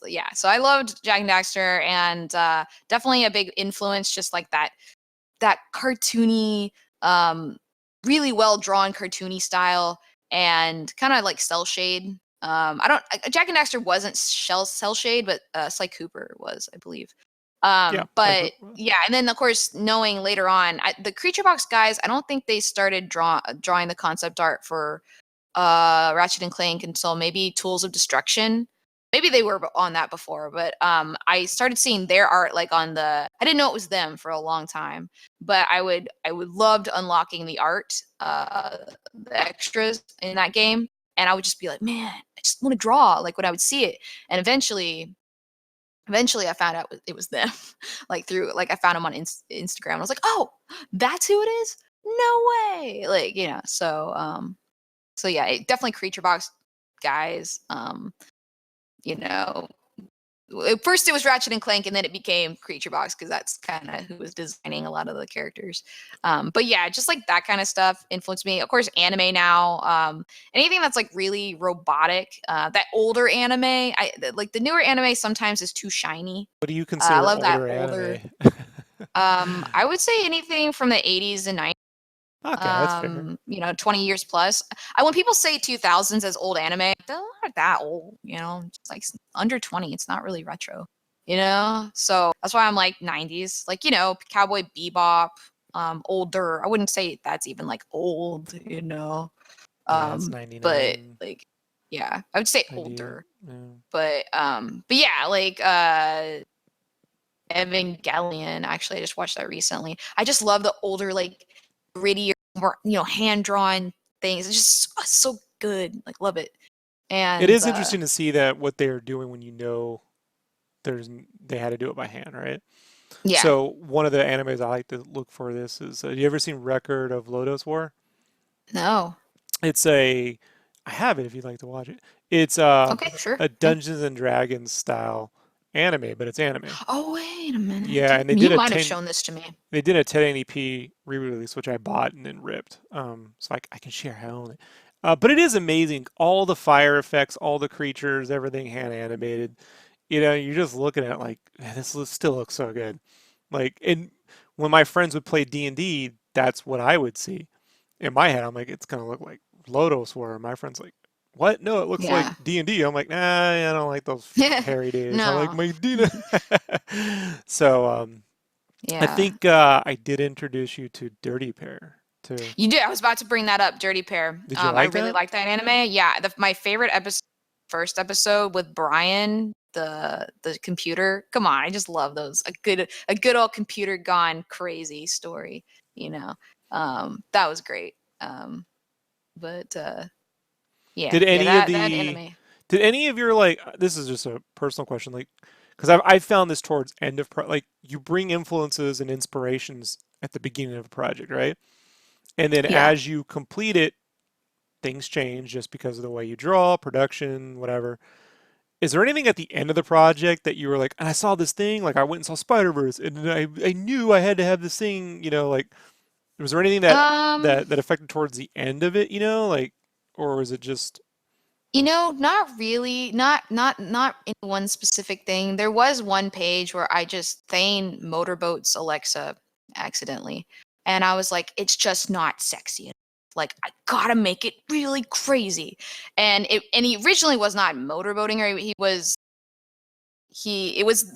yeah. So I loved Jack and Daxter, and definitely a big influence, just like that cartoony, really well drawn cartoony style, and kind of like cell shade. I don't Jack and Daxter wasn't cell shade, but Sly Cooper was, I believe. Yeah, like But yeah, and then of course knowing later on, the Creature Box guys, I don't think they started drawing the concept art for Ratchet and Clank until maybe Tools of Destruction. Maybe they were on that before, but I started seeing their art like on the. I didn't know it was them for a long time, but I would loved unlocking the art, the extras in that game, and I would just be like, man, I just want to draw like when I would see it, and eventually I found out it was them, like through like I found them on Instagram. I was like, oh, that's who it is. No way, like so yeah, definitely Creature Box guys. You know, at first it was Ratchet and Clank, and then it became Creature Box because that's kind of who was designing a lot of the characters. But yeah, just like that kind of stuff influenced me. Of course, anime now. Anything that's like really robotic. That older anime, like the newer anime sometimes is too shiny. what do you I consider love that older older. anime? I would say anything from the 80s and 90s. Okay, that's fair. 20 years plus. When people say 2000s as old anime, they're not that old, it's like under 20. It's not really retro, so that's why I'm like 90s, like, Cowboy Bebop, older. I wouldn't say that's even like old, Yeah, it's but 99, like, yeah, I would say 98. older, Yeah. but yeah, like, Evangelion. Actually, I just watched that recently. I just love the older, like grittier, more hand drawn things. It's just so good. Like love it. It And is interesting to see that what they're doing when you know they had to do it by hand, right? yeah, So one of the animes I like to look for this is, you ever seen Record of Lodoss War? no, It's I have it if you'd like to watch it. It's okay, sure, a yeah. Dungeons and Dragons style anime, but it's anime. Oh wait a minute, Yeah, and you might have shown this to me. they did a 1080p re-release, which I bought and then ripped. So I can share how I own it. But it is amazing. All the fire effects, all the creatures, everything hand animated. You're just looking at it like, "Man, still looks so good." Like, and when my friends would play D&D, that's what I would see. In my head, I'm like, it's gonna look like Lodos were. My friend's like, what? No, it looks like Yeah, D&D. I'm like, nah, I don't like those yeah, hairy dudes. I like no, my Dina. So, I yeah. think I did introduce you to Dirty Pair too. You did. I was about to bring that up. Dirty Pair. Did you I like really that? like that anime. Yeah, my favorite episode, first episode with Brian, the computer. Come on, I just love those. A good old computer gone crazy story. You know, that was great. But Did yeah, any of that the anime. did any of your like this is just a personal question like because I've found this towards end of like you bring influences and inspirations at the beginning of a project, right? And then Yeah. as you complete it, things change just because of the way you draw, production, whatever. Is there anything at the end of the project that you were like, I saw this thing, like I went and saw Spider-Verse, and I knew I had to have this thing, like was there anything that Um. that affected towards the end of it, like, or was it just You know, not really. Not in one specific thing. There was one page where I just Thane motorboats Alexa accidentally. And I was like, it's just not sexy enough. Like, I gotta make it really crazy. And he originally was not motorboating her. It was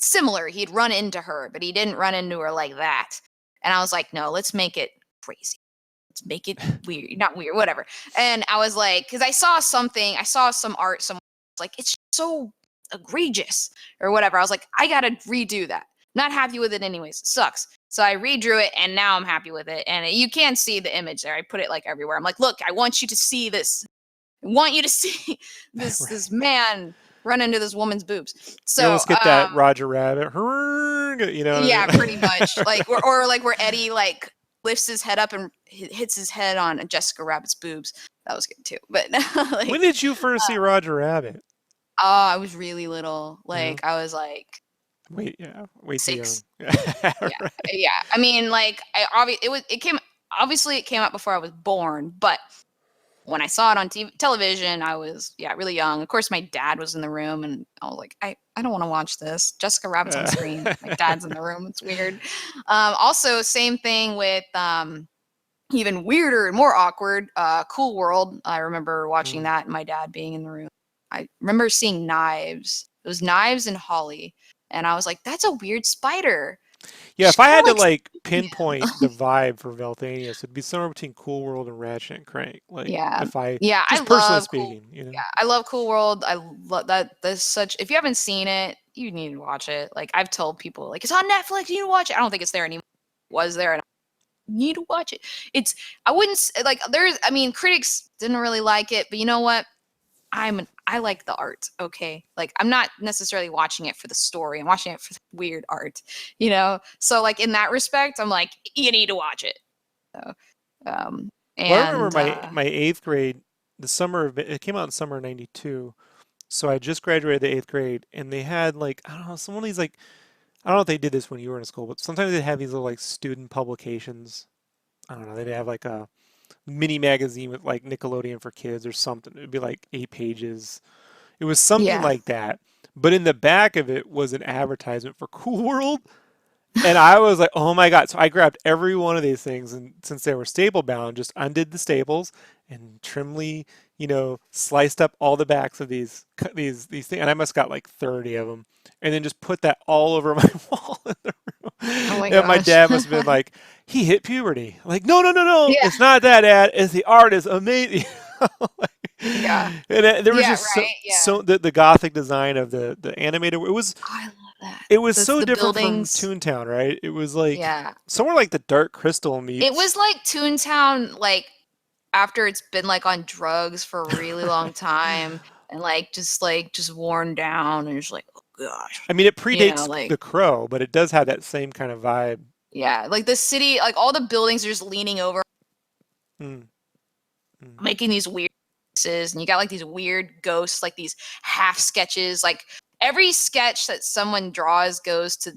similar. He'd run into her, but he didn't run into her like that. And I was like, no, let's make it crazy. Let's make it weird, not weird, whatever. And I was like, because I saw some art somewhere. Like, it's so egregious or whatever. I was like, I gotta redo that. Not happy with it anyways. It sucks. So I redrew it, and now I'm happy with it. And you can't see the image there. I put it like everywhere. I'm like, look, I want you to see this. I want you to see this Right. man run into this woman's boobs. You So almost get that Roger Rabbit, you know what yeah, I pretty much. mean? Like or like where Eddie like lifts his head up and hits his head on Jessica Rabbit's boobs. That was good too. But When like did you first see Roger Rabbit? oh, I was really little. Yeah. Like I was like Wait, yeah, way too young. 6. Yeah. Right. Yeah. I mean like it came out before I was born, but when I saw it on television, I was really young. Of course, my dad was in the room, and I was like, I don't want to watch this. Jessica Rabbit's on screen. My dad's in the room. It's weird. Also, same thing with even weirder and more awkward. Cool World. I remember watching Mm. that, and my dad being in the room. I remember seeing knives. It was knives and holly, and I was like, that's a weird spider. Yeah, She if I kind had of to like like yeah. pinpoint the vibe for Velthanius, it'd be somewhere between Cool World and Ratchet and Crank. Like, Yeah. if I Yeah, I just personally love Cool speaking, you yeah, know. I love Cool World. I love that there's such if you haven't seen it, you need to watch it. Like, I've told people, like, "It's on Netflix, you need to watch it." I don't think it's there anymore. It was there, and I need to watch it. It's I wouldn't like, I mean, critics didn't really like it, but you know what? I like the art, okay? Like, I'm not necessarily watching it for the story. I'm watching it for the weird art, you know? So, like, in that respect, I'm like, "You need to watch it." So, um, Well, I remember and, my eighth grade, the summer of it came out in summer of '92. So I just graduated the eighth grade, and they had like I don't know some of these like I don't know if they did this when you were in school, but sometimes they have these little like student publications. I don't know. They'd have like a mini magazine with like Nickelodeon for kids or something. It'd be like 8 pages. It was something yeah. like that. But in the back of it was an advertisement for Cool World. And I was like, oh my God. So I grabbed every one of these things. And since they were staple bound, just undid the staples and trimly, sliced up all the backs of these things. And I must got like 30 of them. And then just put that all over my wall in the Oh room. my And my gosh. dad must have been like, he hit puberty. I'm like, no, no, no, no. Yeah, It's not that, Dad. It's the art is amazing. yeah. And there was Yeah, just so, right, yeah. so the gothic design of the animated. Oh, I love that. It was so The different from buildings. Toontown, right? It was like Yeah. somewhere like the Dark Crystal It meets. was like Toontown, like, after it's been, like, on drugs for a really long time and, just worn down and just like, "Oh gosh." I mean, it You know, predates like The Crow, but it does have that same kind of vibe. yeah, like, the city like, all the buildings are just leaning over, Mm, mm. making these weird faces, and you got, like, these weird ghosts, like, these half sketches, like, every sketch that someone draws goes to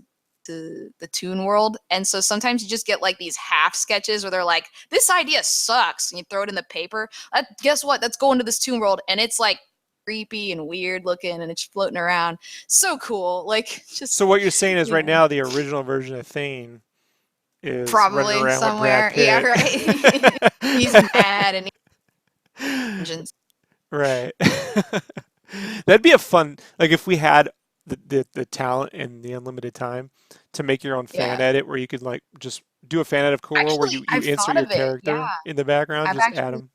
the Toon World, and so sometimes you just get, like, these half sketches where they're like, "This idea sucks," and you throw it in the paper. Guess what? That's going to this Toon World, and it's, like, creepy and weird looking, and it's floating around. So cool, like, just So what you're saying is you right know, now the original version of Thane is running probably around with Brad somewhere. Yeah, Pitt. right. He's mad and he's Right. That'd be a fun, like if we had the talent and the unlimited time to make your own fan yeah. edit where you could like just do a fan edit of Cool World where Actually, you I've insert thought your of it. Yeah, character in the background, I've just add actually them.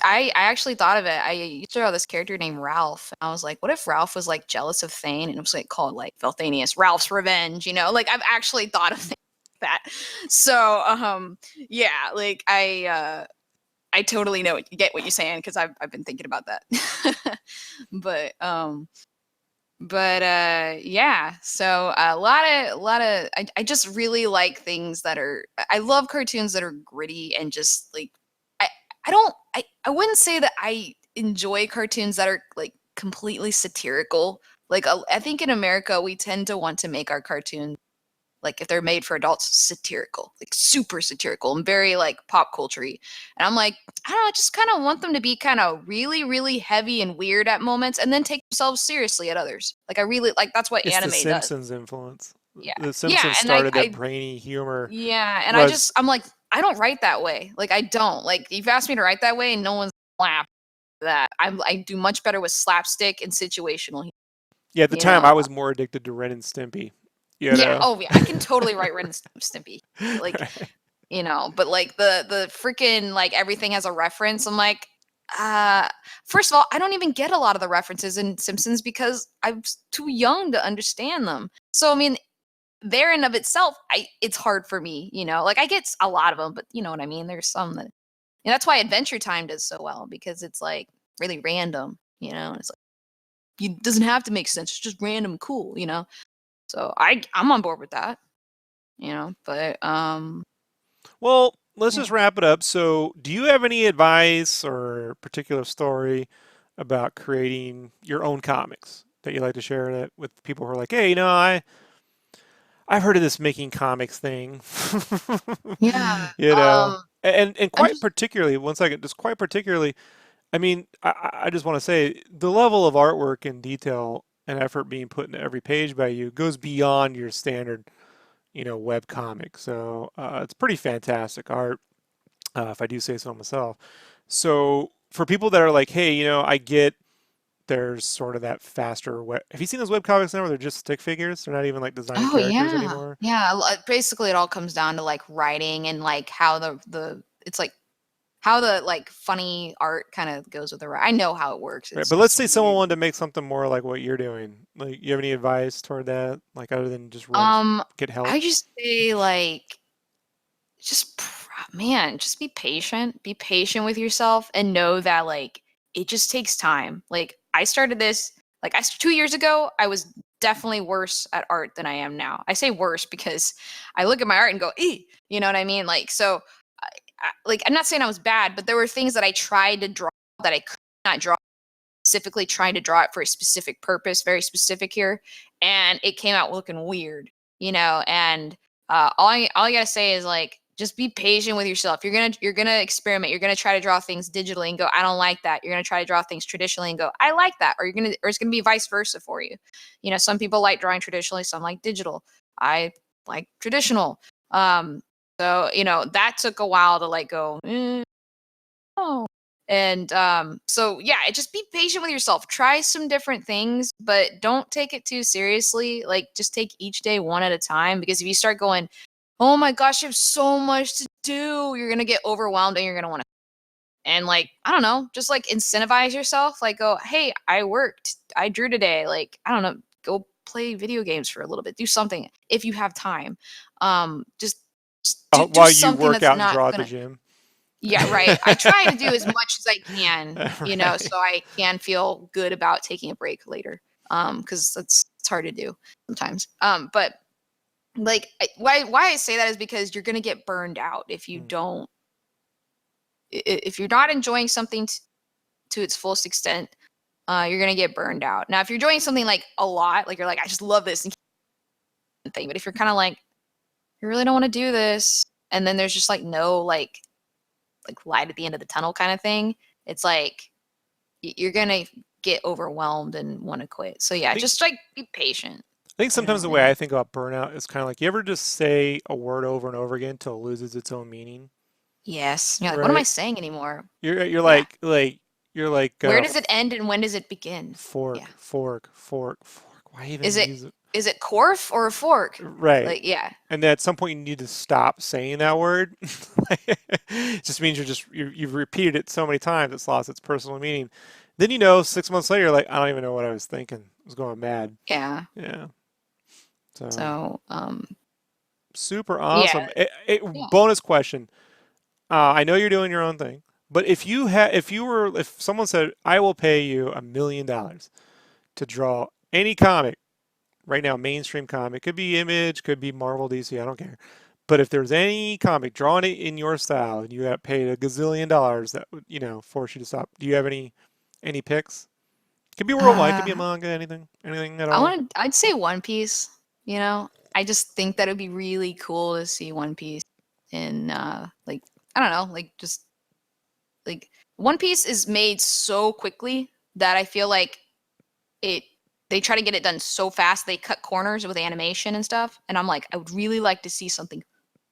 I actually thought of it. I used to draw this character named Ralph, and I was like, what if Ralph was like jealous of Thane and it was like called like Velthanius, Ralph's Revenge, you know? Like, I've actually thought of things like that. So, yeah, like I totally get what you're saying because I've been thinking about that. but yeah, so I just really like things that are I love cartoons that are gritty and just like I I don't I wouldn't say that I enjoy cartoons that are like completely satirical. Like, I think in America we tend to want to make our cartoons like if they're made for adults, satirical, like super satirical and very like pop culture-y. And I'm like, I don't know, I just kind of want them to be kind of really, really heavy and weird at moments and then take themselves seriously at others. Like I really like that's what It's the anime does. Simpsons influence. Yeah. The Yeah. Simpsons And I, started that I brainy humor. yeah, and Whereas, I'm like, I don't write that way. Like I don't. Like you've asked me to write that way and no one's laughed at that. I do much better with slapstick and situational, yeah, at the you time know. I was more addicted to Ren and Stimpy. You Yeah, know. oh yeah, I can totally write Ren and Stimpy. Like, Right. but like the freaking like everything has a reference. I'm like, uh first of all, I don't even get a lot of the references in Simpsons because I'm too young to understand them. So I mean, there in of itself, it's hard for me, like I get a lot of them, but you know what I mean. There's some that, that's why Adventure Time does so well because it's like really random, and it's like it doesn't have to make sense. It's just random, cool. So I'm on board with that, but Well, let's yeah. just wrap it up. So, do you have any advice or particular story about creating your own comics that you'd like to share that with people who are like, hey, I've heard of this making comics thing, Yeah. you know, and I'm quite just particularly, one second, just quite particularly, I mean, I just want to say the level of artwork and detail and effort being put into every page by you goes beyond your standard, web comic. So it's pretty fantastic art, if I do say so myself. So for people that are like, hey, I get there's sort of that faster web. Have you seen those web comics now where they're just stick figures? They're not even like designing Oh characters yeah. anymore. Yeah, basically it all comes down to like writing and like how the it's like how the like funny art kind of goes with the I know how it works. Right, It's but let's just say someone weird. wanted to make something more like what you're doing. Like, you have any advice toward that? Like, other than just Um, get help? I just say like man, just be patient. Be patient with yourself and know that like it just takes time. Like I started this 2 years ago. I was definitely worse at art than I am now. I say worse because I look at my art and go, you know what I mean? Like so, like I'm not saying I was bad, but there were things that I tried to draw that I could not draw, specifically trying to draw it for a specific purpose, very specific here, and it came out looking weird, and all you gotta say is like just be patient with yourself. You're gonna experiment. You're gonna try to draw things digitally and go, I don't like that. You're gonna try to draw things traditionally and go, I like that. Or it's gonna be vice versa for you. Some people like drawing traditionally, some like digital. I like traditional. So that took a while to like go. Oh. And so yeah, just be patient with yourself. Try some different things, but don't take it too seriously. Like just take each day one at a time because if you start going, "Oh my gosh, I have so much to do," you're going to get overwhelmed and you're going to want to and like, I don't know, just like incentivize yourself. Like go, "Hey, I worked. I drew today." Like, I don't know, go play video games for a little bit. Do something if you have time. Just do While you something work that's out and not draw at the going to gym. yeah, right. I try to do as much as I can, Right. so I can feel good about taking a break later. Because it's hard to do sometimes. But like why I say that is because you're gonna get burned out if you Mm. don't if you're not enjoying something to its fullest extent. You're gonna get burned out. Now, if you're doing something like a lot, like you're like, I just love this thing, but if you're kind of like, you really don't want to do this, and then there's just like no like light at the end of the tunnel kind of thing, it's like you're gonna get overwhelmed and want to quit. So I yeah, think just like be patient, I think sometimes the way and I think about burnout is kind of like, you ever just say a word over and over again until it loses its own meaning, yes, you're like, what am I right? saying anymore? You're Yeah, like where does it end and when does it begin? Yeah, fork, fork, fork, fork. Why even is it use it? is it corf or a fork? Right. Like yeah, And then at some point you need to stop saying that word. It just means you've repeated it so many times it's lost its personal meaning. Then 6 months later, you're like, I don't even know what I was thinking. I was going mad. yeah. Yeah. So So super yeah, awesome. yeah. Bonus question. I know you're doing your own thing, but if someone said, I will pay you $1 million to draw any comic right now, mainstream comic, could be Image, could be Marvel, DC, I don't care. But if there's any comic drawn it in your style and you got paid $1 gazillion, that would, force you to stop. Do you have any picks? Could be worldwide, could be a Uh, manga, anything at all. I'd say One Piece. You know, I just think that it'd be really cool to see One Piece in like I don't know, like just like One Piece is made so quickly that I feel like it they try to get it done so fast. They cut corners with animation and stuff, and I'm like, I would really like to see something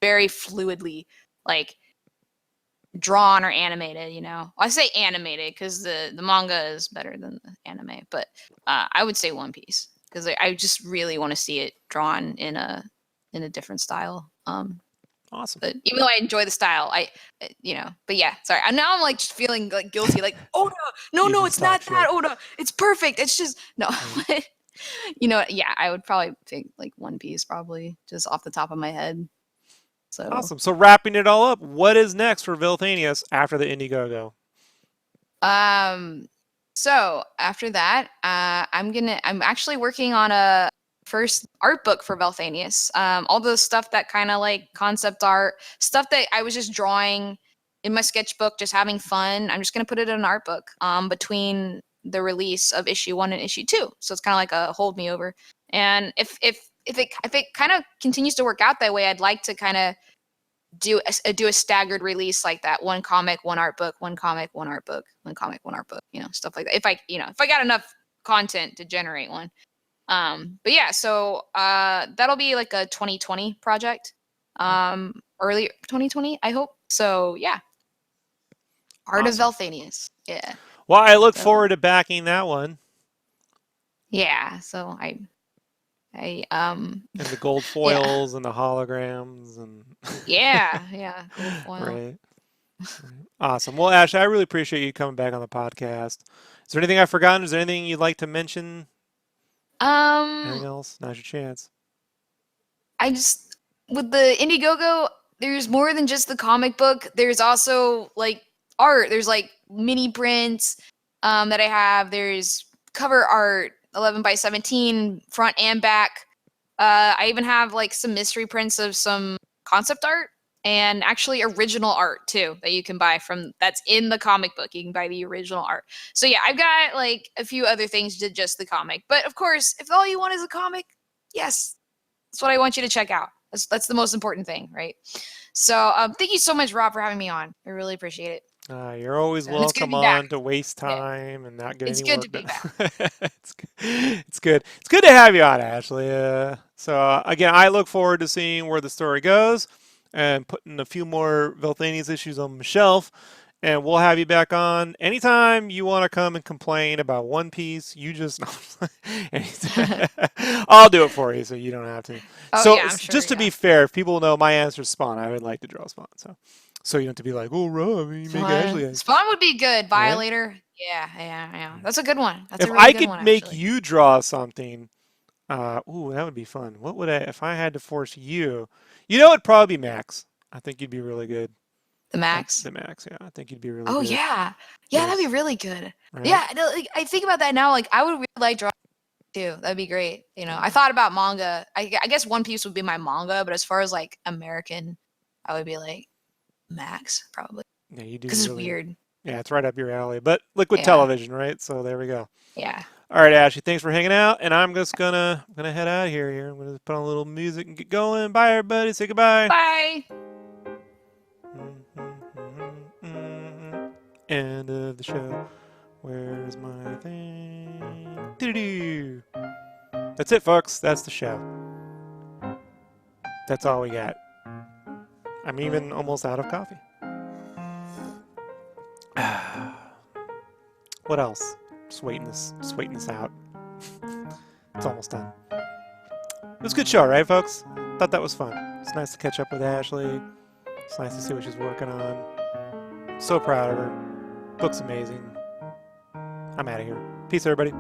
very fluidly like drawn or animated. I say animated because the manga is better than the anime, but I would say One Piece because I just really want to see it drawn in a different style. Awesome. But even though I enjoy the style, but yeah, sorry. Now I'm like just feeling like guilty, like Oda. No, You no, just it's not talk that shit. Oda. It's perfect. It's just no. Right. Yeah, I would probably pick like One Piece, probably just off the top of my head. So, Awesome. So wrapping it all up, what is next for Vilthanius after the Indiegogo? um, so after that, I'm actually working on a first art book for Velthanius. All the stuff that kind of like concept art, stuff that I was just drawing in my sketchbook, just having fun. I'm just gonna put it in an art book between the release of issue 1 and issue 2. So it's kind of like a hold me over. And if it kind of continues to work out that way, I'd like to kind of do a staggered release like that: one comic, one art book, one comic, one art book, one comic, one art book, stuff like that, if I got enough content to generate one. But yeah, so that'll be like a 2020 project, early 2020, I hope. So yeah, Art of Awesome. Velthanius. Yeah. Well, I look So forward to backing that one. yeah, so I And the gold yeah. foils and the holograms and Yeah, gold foil. right. Awesome. Well, Ash, I really appreciate you coming back on the podcast. Is there anything I've forgotten? Is there anything you'd like to mention? Anything Um else? Now's your chance. I just with the Indiegogo, there's more than just the comic book. There's also like art. There's like mini prints that I have. There's cover art, 11 by 17, front and back. I even have like some mystery prints of some concept art and actually original art too that you can buy from that's in the comic book. You can buy the original art. So yeah, I've got like a few other things to just the comic. But of course, if all you want is a comic, yes, that's what I want you to check out. That's the most important thing, right? So thank you so much, Rob, for having me on. I really appreciate it. You're always And it's good to welcome be back. on to waste Yeah, time and not get it's any good to work be done. back. it's, it's good. It's good to have you on, Ashley. Again, I look forward to seeing where the story goes and putting a few more Velthanius issues on the shelf. And we'll have you back on anytime you want to come and complain about One Piece. You just, I'll do it for you, so you don't have to. Oh So yeah, I'm sure. just to Yeah, be fair, if people know my answer is Spawn, I would like to draw Spawn. So you don't have to be like, oh, Rob, you make Ashley. Spawn would be good. Right? Violator. Yeah. That's a good one. That's If a really I good could one, make actually. you draw something, that would be fun. What would I, if I had to force you? It'd probably be Max. I think you'd be really good The at Max. the Max. Yeah, I think you'd be really Oh good. yeah, that'd be There's, really good. right? Yeah, no, like, I think about that now. Like, I would really like drawing too. That'd be great. I Yeah. thought about manga. I guess One Piece would be my manga, but as far as like American, I would be like Max probably Yeah, you do because it's really. weird. Yeah, it's right up your alley. But liquid Yeah, television, right? So there we go. yeah. All right, Ashley, thanks for hanging out, and I'm just gonna head out of here. I'm gonna put on a little music and get going. Bye, everybody. Say goodbye. Bye. End of the show. Where's my thing? Doo-doo. That's it, folks. That's the show. That's all we got. I'm even almost out of coffee. What else? Just waiting this out. It's almost done. It was a good show, right, folks? Thought that was fun. It's nice to catch up with Ashley. It's nice to see what she's working on. So proud of her. Book's amazing. I'm out of here. Peace, everybody.